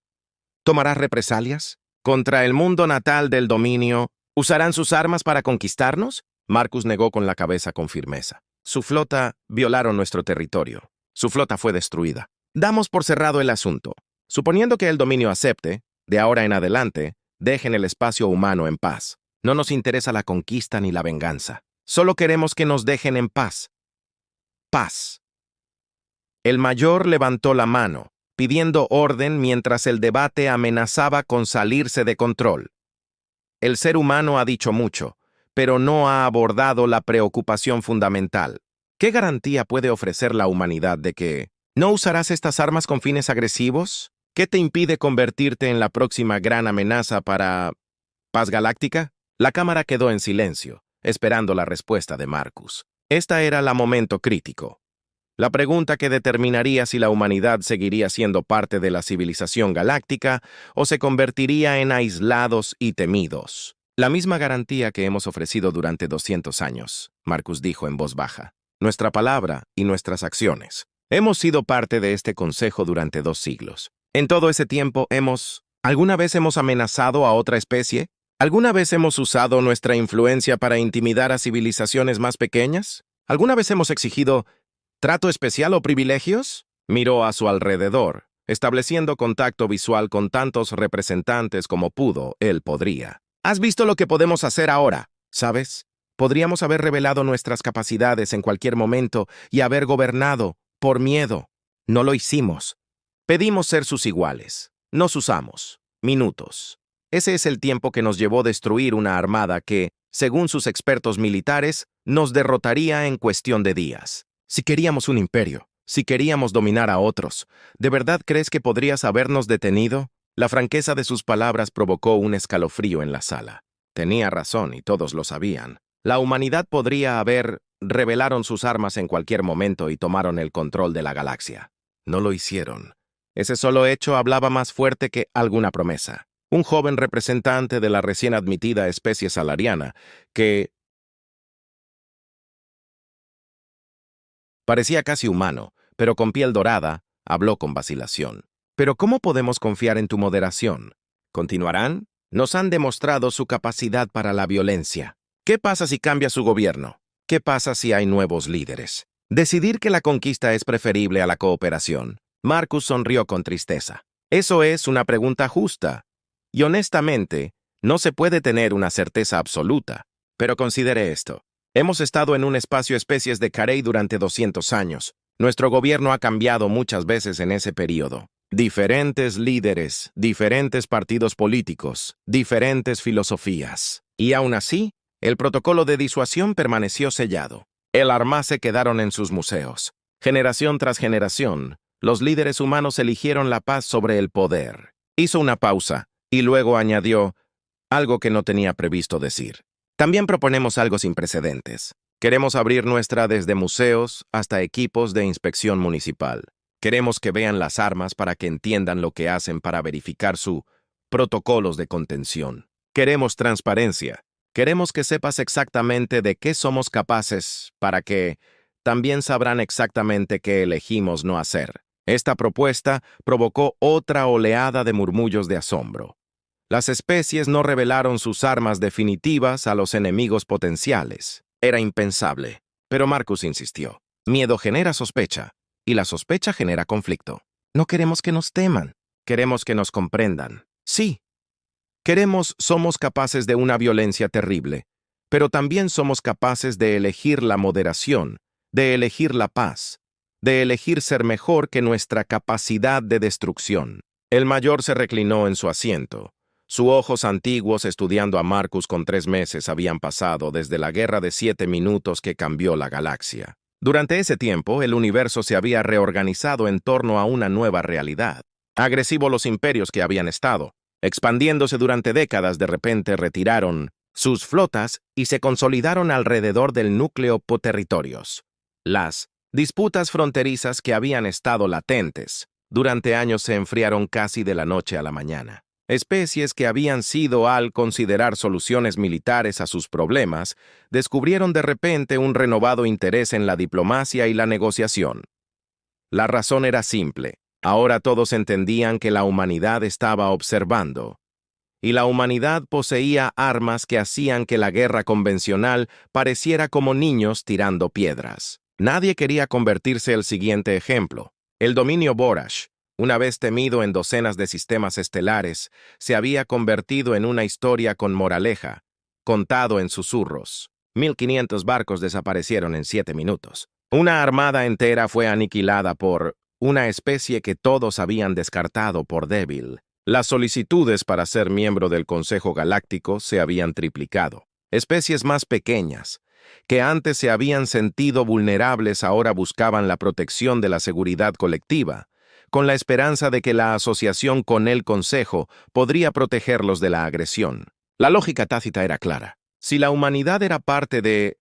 ¿Tomarás represalias? ¿Contra el mundo natal del dominio? ¿Usarán sus armas para conquistarnos? Marcus negó con la cabeza con firmeza. Su flota violaron nuestro territorio. Su flota fue destruida. Damos por cerrado el asunto. Suponiendo que el dominio acepte, de ahora en adelante, dejen el espacio humano en paz. No nos interesa la conquista ni la venganza. Solo queremos que nos dejen en paz. Paz. El mayor levantó la mano, pidiendo orden mientras el debate amenazaba con salirse de control. El ser humano ha dicho mucho, pero no ha abordado la preocupación fundamental. ¿Qué garantía puede ofrecer la humanidad de que no usarás estas armas con fines agresivos? ¿Qué te impide convertirte en la próxima gran amenaza para paz galáctica? La cámara quedó en silencio, esperando la respuesta de Marcus. Esta era el momento crítico. La pregunta que determinaría si la humanidad seguiría siendo parte de la civilización galáctica o se convertiría en aislados y temidos. La misma garantía que hemos ofrecido durante 200 años, Marcus dijo en voz baja. Nuestra palabra y nuestras acciones. Hemos sido parte de este consejo durante 2 siglos. En todo ese tiempo ¿alguna vez hemos amenazado a otra especie? ¿Alguna vez hemos usado nuestra influencia para intimidar a civilizaciones más pequeñas? ¿Alguna vez hemos exigido trato especial o privilegios? Miró a su alrededor, estableciendo contacto visual con tantos representantes como él podría. ¿Has visto lo que podemos hacer ahora? ¿Sabes? Podríamos haber revelado nuestras capacidades en cualquier momento y haber gobernado por miedo. No lo hicimos. Pedimos ser sus iguales. Nos usamos. Minutos. Ese es el tiempo que nos llevó destruir una armada que, según sus expertos militares, nos derrotaría en cuestión de días. Si queríamos un imperio, si queríamos dominar a otros, ¿de verdad crees que podrías habernos detenido? La franqueza de sus palabras provocó un escalofrío en la sala. Tenía razón y todos lo sabían. La humanidad podría revelaron sus armas en cualquier momento y tomaron el control de la galaxia. No lo hicieron. Ese solo hecho hablaba más fuerte que alguna promesa. Un joven representante de la recién admitida especie salariana, que parecía casi humano, pero con piel dorada, habló con vacilación. ¿Pero cómo podemos confiar en tu moderación? ¿Continuarán? Nos han demostrado su capacidad para la violencia. ¿Qué pasa si cambia su gobierno? ¿Qué pasa si hay nuevos líderes? Decidir que la conquista es preferible a la cooperación. Marcus sonrió con tristeza. Eso es una pregunta justa. Y honestamente, no se puede tener una certeza absoluta. Pero considere esto. Hemos estado en un espacio especies de Carey durante 200 años. Nuestro gobierno ha cambiado muchas veces en ese periodo. Diferentes líderes, diferentes partidos políticos, diferentes filosofías. Y aún así, el protocolo de disuasión permaneció sellado. El armase quedaron en sus museos. Generación tras generación, los líderes humanos eligieron la paz sobre el poder. Hizo una pausa y luego añadió algo que no tenía previsto decir. También proponemos algo sin precedentes. Queremos abrir nuestra desde museos hasta equipos de inspección municipal. Queremos que vean las armas para que entiendan lo que hacen para verificar sus protocolos de contención. Queremos transparencia. Queremos que sepas exactamente de qué somos capaces para que también sabrán exactamente qué elegimos no hacer. Esta propuesta provocó otra oleada de murmullos de asombro. Las especies no revelaron sus armas definitivas a los enemigos potenciales. Era impensable. Pero Marcus insistió. Miedo genera sospecha, y la sospecha genera conflicto. No queremos que nos teman. Queremos que nos comprendan. Sí. Somos capaces de una violencia terrible, pero también somos capaces de elegir la moderación, de elegir la paz, de elegir ser mejor que nuestra capacidad de destrucción. El mayor se reclinó en su asiento. Sus ojos antiguos estudiando a Marcus con 3 meses habían pasado desde la guerra de 7 minutos que cambió la galaxia. Durante ese tiempo, el universo se había reorganizado en torno a una nueva realidad. Agresivos los imperios que habían estado, expandiéndose durante décadas, de repente retiraron sus flotas y se consolidaron alrededor del núcleo territorios. Las disputas fronterizas que habían estado latentes durante años se enfriaron casi de la noche a la mañana. Especies que habían sido, al considerar soluciones militares a sus problemas, descubrieron de repente un renovado interés en la diplomacia y la negociación. La razón era simple. Ahora todos entendían que la humanidad estaba observando, y la humanidad poseía armas que hacían que la guerra convencional pareciera como niños tirando piedras. Nadie quería convertirse el siguiente ejemplo. El dominio Borash, una vez temido en docenas de sistemas estelares, se había convertido en una historia con moraleja, contado en susurros. 1500 barcos desaparecieron en 7 minutos. Una armada entera fue aniquilada por una especie que todos habían descartado por débil. Las solicitudes para ser miembro del Consejo Galáctico se habían triplicado. Especies más pequeñas, que antes se habían sentido vulnerables, ahora buscaban la protección de la seguridad colectiva, con la esperanza de que la asociación con el Consejo podría protegerlos de la agresión. La lógica tácita era clara. Si la humanidad era parte de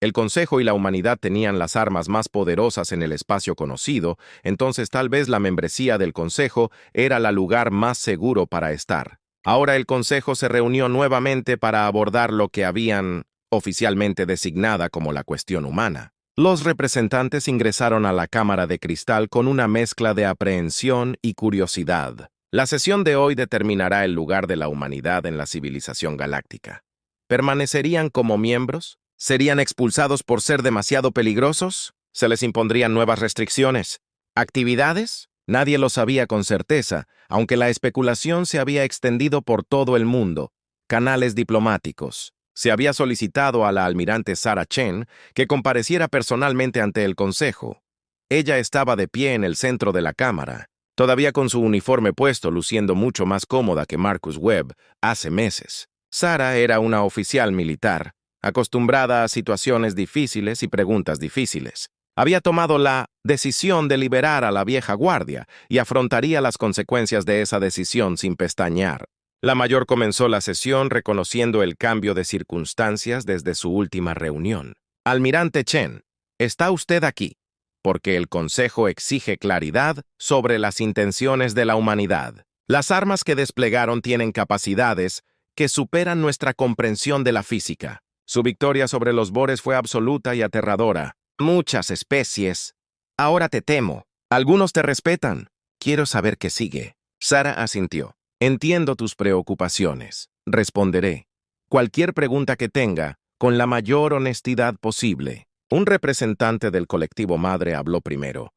el Consejo y la humanidad tenían las armas más poderosas en el espacio conocido, entonces tal vez la membresía del Consejo era el lugar más seguro para estar. Ahora el Consejo se reunió nuevamente para abordar lo que habían oficialmente designada como la cuestión humana. Los representantes ingresaron a la Cámara de Cristal con una mezcla de aprehensión y curiosidad. La sesión de hoy determinará el lugar de la humanidad en la civilización galáctica. ¿Permanecerían como miembros? ¿Serían expulsados por ser demasiado peligrosos? ¿Se les impondrían nuevas restricciones? ¿Actividades? Nadie lo sabía con certeza, aunque la especulación se había extendido por todo el mundo. Canales diplomáticos. Se había solicitado a la almirante Sarah Chen que compareciera personalmente ante el Consejo. Ella estaba de pie en el centro de la cámara, todavía con su uniforme puesto, luciendo mucho más cómoda que Marcus Webb hace meses. Sarah era una oficial militar, acostumbrada a situaciones difíciles y preguntas difíciles. Había tomado la decisión de liberar a la vieja guardia y afrontaría las consecuencias de esa decisión sin pestañear. La mayor comenzó la sesión reconociendo el cambio de circunstancias desde su última reunión. Almirante Chen, está usted aquí, porque el Consejo exige claridad sobre las intenciones de la humanidad. Las armas que desplegaron tienen capacidades que superan nuestra comprensión de la física. Su victoria sobre los Bores fue absoluta y aterradora. Muchas especies. Ahora te temo. Algunos te respetan. Quiero saber qué sigue. Sarah asintió. Entiendo tus preocupaciones. Responderé cualquier pregunta que tenga con la mayor honestidad posible. Un representante del colectivo madre habló primero.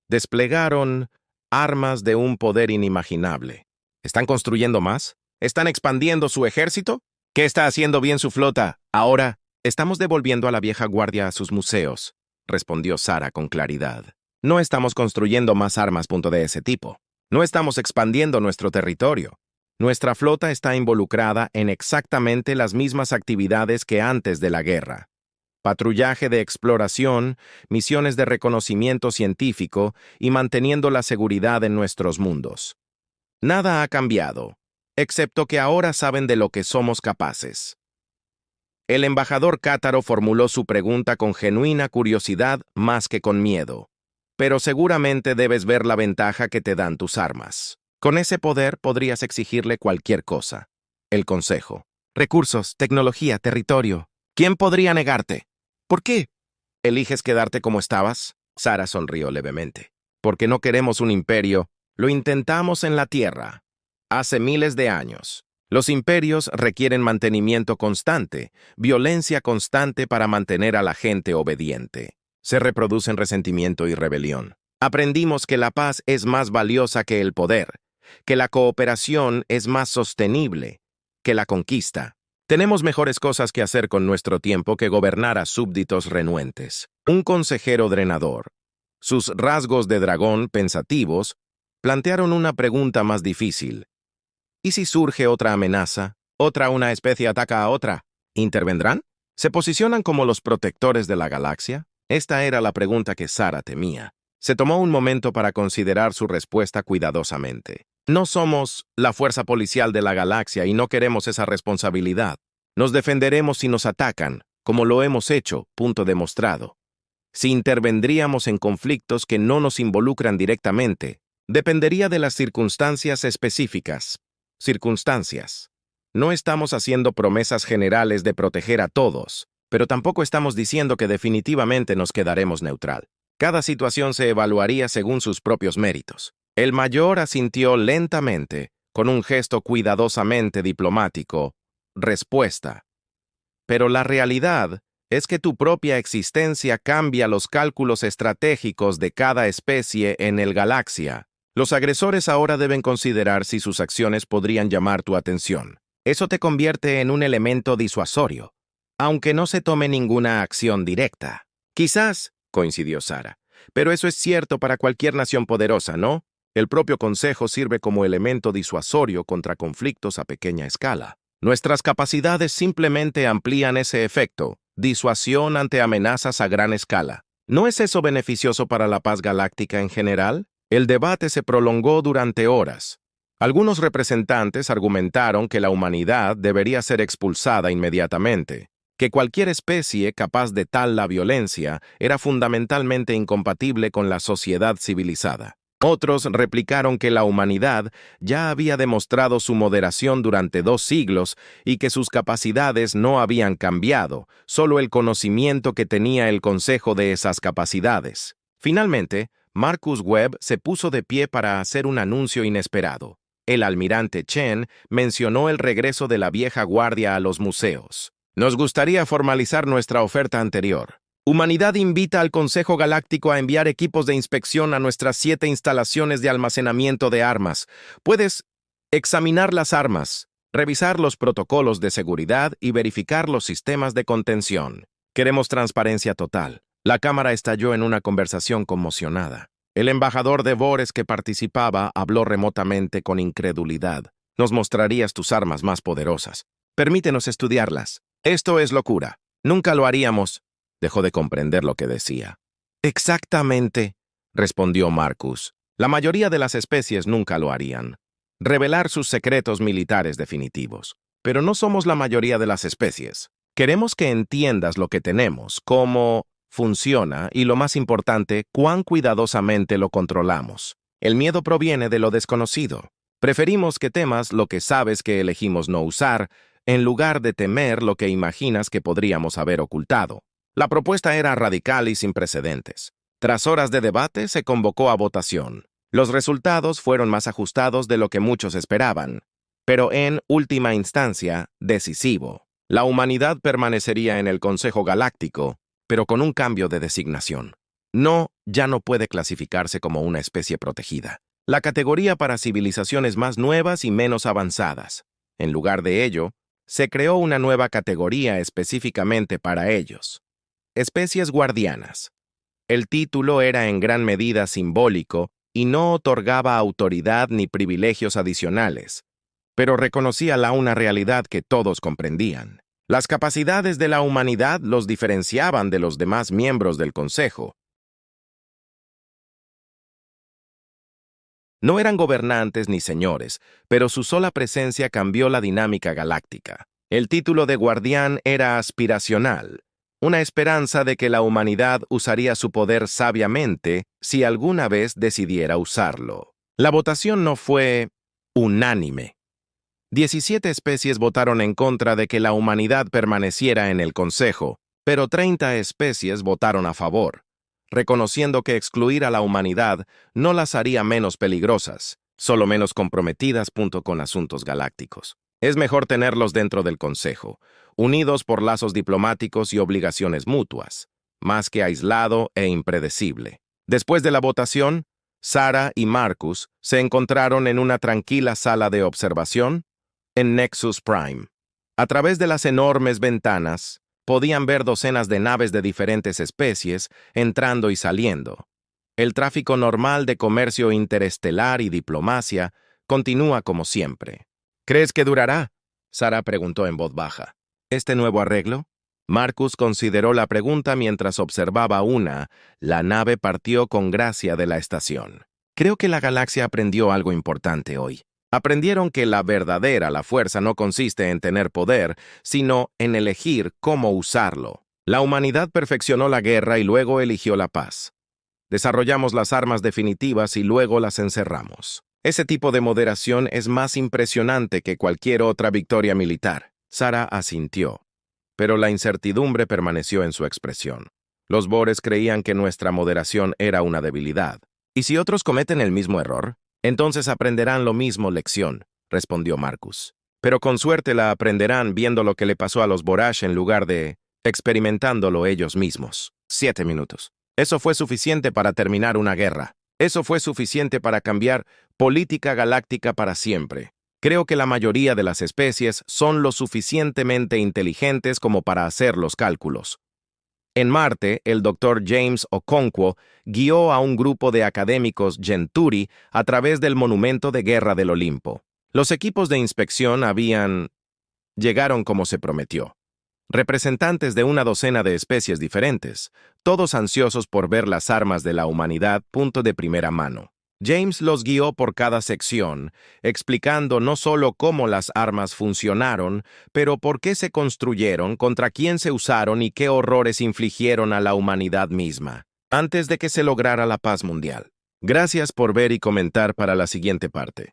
Desplegaron armas de un poder inimaginable. ¿Están construyendo más? ¿Están expandiendo su ejército? ¿Qué está haciendo bien su flota? Ahora, estamos devolviendo a la vieja guardia a sus museos, respondió Sarah con claridad. No estamos construyendo más armas de ese tipo. No estamos expandiendo nuestro territorio. Nuestra flota está involucrada en exactamente las mismas actividades que antes de la guerra. Patrullaje de exploración, misiones de reconocimiento científico y manteniendo la seguridad en nuestros mundos. Nada ha cambiado, excepto que ahora saben de lo que somos capaces. El embajador cátaro formuló su pregunta con genuina curiosidad más que con miedo. Pero seguramente debes ver la ventaja que te dan tus armas. Con ese poder podrías exigirle cualquier cosa. El consejo. Recursos, tecnología, territorio. ¿Quién podría negarte? ¿Por qué? ¿Eliges quedarte como estabas? Sara sonrió levemente. Porque no queremos un imperio. Lo intentamos en la Tierra. Hace miles de años. Los imperios requieren mantenimiento constante, violencia constante para mantener a la gente obediente. Se reproducen resentimiento y rebelión. Aprendimos que la paz es más valiosa que el poder, que la cooperación es más sostenible que la conquista. Tenemos mejores cosas que hacer con nuestro tiempo que gobernar a súbditos renuentes. Un consejero drenador. Sus rasgos de dragón pensativos plantearon una pregunta más difícil. ¿Y si surge otra amenaza? ¿Una especie ataca a otra? ¿Intervendrán? ¿Se posicionan como los protectores de la galaxia? Esta era la pregunta que Sara temía. Se tomó un momento para considerar su respuesta cuidadosamente. No somos la fuerza policial de la galaxia y no queremos esa responsabilidad. Nos defenderemos si nos atacan, como lo hemos hecho, punto demostrado. Si intervendríamos en conflictos que no nos involucran directamente, dependería de las circunstancias específicas. Circunstancias. No estamos haciendo promesas generales de proteger a todos, pero tampoco estamos diciendo que definitivamente nos quedaremos neutral. Cada situación se evaluaría según sus propios méritos. El mayor asintió lentamente, con un gesto cuidadosamente diplomático. Respuesta. Pero la realidad es que tu propia existencia cambia los cálculos estratégicos de cada especie en el galaxia. Los agresores ahora deben considerar si sus acciones podrían llamar tu atención. Eso te convierte en un elemento disuasorio, aunque no se tome ninguna acción directa. Quizás, coincidió Sara, pero eso es cierto para cualquier nación poderosa, ¿no? El propio Consejo sirve como elemento disuasorio contra conflictos a pequeña escala. Nuestras capacidades simplemente amplían ese efecto, disuasión ante amenazas a gran escala. ¿No es eso beneficioso para la paz galáctica en general? El debate se prolongó durante horas. Algunos representantes argumentaron que la humanidad debería ser expulsada inmediatamente, que cualquier especie capaz de tal la violencia era fundamentalmente incompatible con la sociedad civilizada. Otros replicaron que la humanidad ya había demostrado su moderación durante 2 siglos y que sus capacidades no habían cambiado, solo el conocimiento que tenía el Consejo de esas capacidades. Finalmente, Marcus Webb se puso de pie para hacer un anuncio inesperado. El almirante Chen mencionó el regreso de la vieja guardia a los museos. Nos gustaría formalizar nuestra oferta anterior. Humanidad invita al Consejo Galáctico a enviar equipos de inspección a nuestras 7 instalaciones de almacenamiento de armas. Puedes examinar las armas, revisar los protocolos de seguridad y verificar los sistemas de contención. Queremos transparencia total. La cámara estalló en una conversación conmocionada. El embajador de Bores que participaba habló remotamente con incredulidad. Nos mostrarías tus armas más poderosas. Permítenos estudiarlas. Esto es locura. Nunca lo haríamos. Dejó de comprender lo que decía. Exactamente, respondió Marcus. La mayoría de las especies nunca lo harían. Revelar sus secretos militares definitivos. Pero no somos la mayoría de las especies. Queremos que entiendas lo que tenemos, cómo funciona y, lo más importante, cuán cuidadosamente lo controlamos. El miedo proviene de lo desconocido. Preferimos que temas lo que sabes que elegimos no usar, en lugar de temer lo que imaginas que podríamos haber ocultado. La propuesta era radical y sin precedentes. Tras horas de debate, se convocó a votación. Los resultados fueron más ajustados de lo que muchos esperaban, pero en última instancia, decisivo. La humanidad permanecería en el Consejo Galáctico, pero con un cambio de designación. No, ya no puede clasificarse como una especie protegida. La categoría para civilizaciones más nuevas y menos avanzadas. En lugar de ello, se creó una nueva categoría específicamente para ellos. Especies guardianas. El título era en gran medida simbólico y no otorgaba autoridad ni privilegios adicionales, pero reconocía una realidad que todos comprendían. Las capacidades de la humanidad los diferenciaban de los demás miembros del Consejo. No eran gobernantes ni señores, pero su sola presencia cambió la dinámica galáctica. El título de guardián era aspiracional, una esperanza de que la humanidad usaría su poder sabiamente si alguna vez decidiera usarlo. La votación no fue unánime. 17 especies votaron en contra de que la humanidad permaneciera en el Consejo, pero 30 especies votaron a favor, reconociendo que excluir a la humanidad no las haría menos peligrosas, solo menos comprometidas con asuntos galácticos. Es mejor tenerlos dentro del Consejo, unidos por lazos diplomáticos y obligaciones mutuas, más que aislado e impredecible. Después de la votación, Sarah y Marcus se encontraron en una tranquila sala de observación en Nexus Prime. A través de las enormes ventanas, podían ver docenas de naves de diferentes especies entrando y saliendo. El tráfico normal de comercio interestelar y diplomacia continúa como siempre. ¿Crees que durará?, Sarah preguntó en voz baja. ¿Este nuevo arreglo? Marcus consideró la pregunta mientras observaba la nave partió con gracia de la estación. Creo que la galaxia aprendió algo importante hoy. Aprendieron que la fuerza no consiste en tener poder, sino en elegir cómo usarlo. La humanidad perfeccionó la guerra y luego eligió la paz. Desarrollamos las armas definitivas y luego las encerramos. Ese tipo de moderación es más impresionante que cualquier otra victoria militar. Sarah asintió, pero la incertidumbre permaneció en su expresión. Los Bores creían que nuestra moderación era una debilidad. ¿Y si otros cometen el mismo error? Entonces aprenderán lo mismo lección, respondió Marcus. Pero con suerte la aprenderán viendo lo que le pasó a los Borash en lugar de experimentándolo ellos mismos. 7 minutos. Eso fue suficiente para terminar una guerra. Eso fue suficiente para cambiar política galáctica para siempre. Creo que la mayoría de las especies son lo suficientemente inteligentes como para hacer los cálculos. En Marte, el Dr. James Okonkwo guió a un grupo de académicos Genturi a través del monumento de guerra del Olimpo. Los equipos de inspección llegaron como se prometió. Representantes de una docena de especies diferentes, todos ansiosos por ver las armas de la humanidad, de primera mano. James los guió por cada sección, explicando no solo cómo las armas funcionaron, pero por qué se construyeron, contra quién se usaron y qué horrores infligieron a la humanidad misma, antes de que se lograra la paz mundial. Gracias por ver y comentar para la siguiente parte.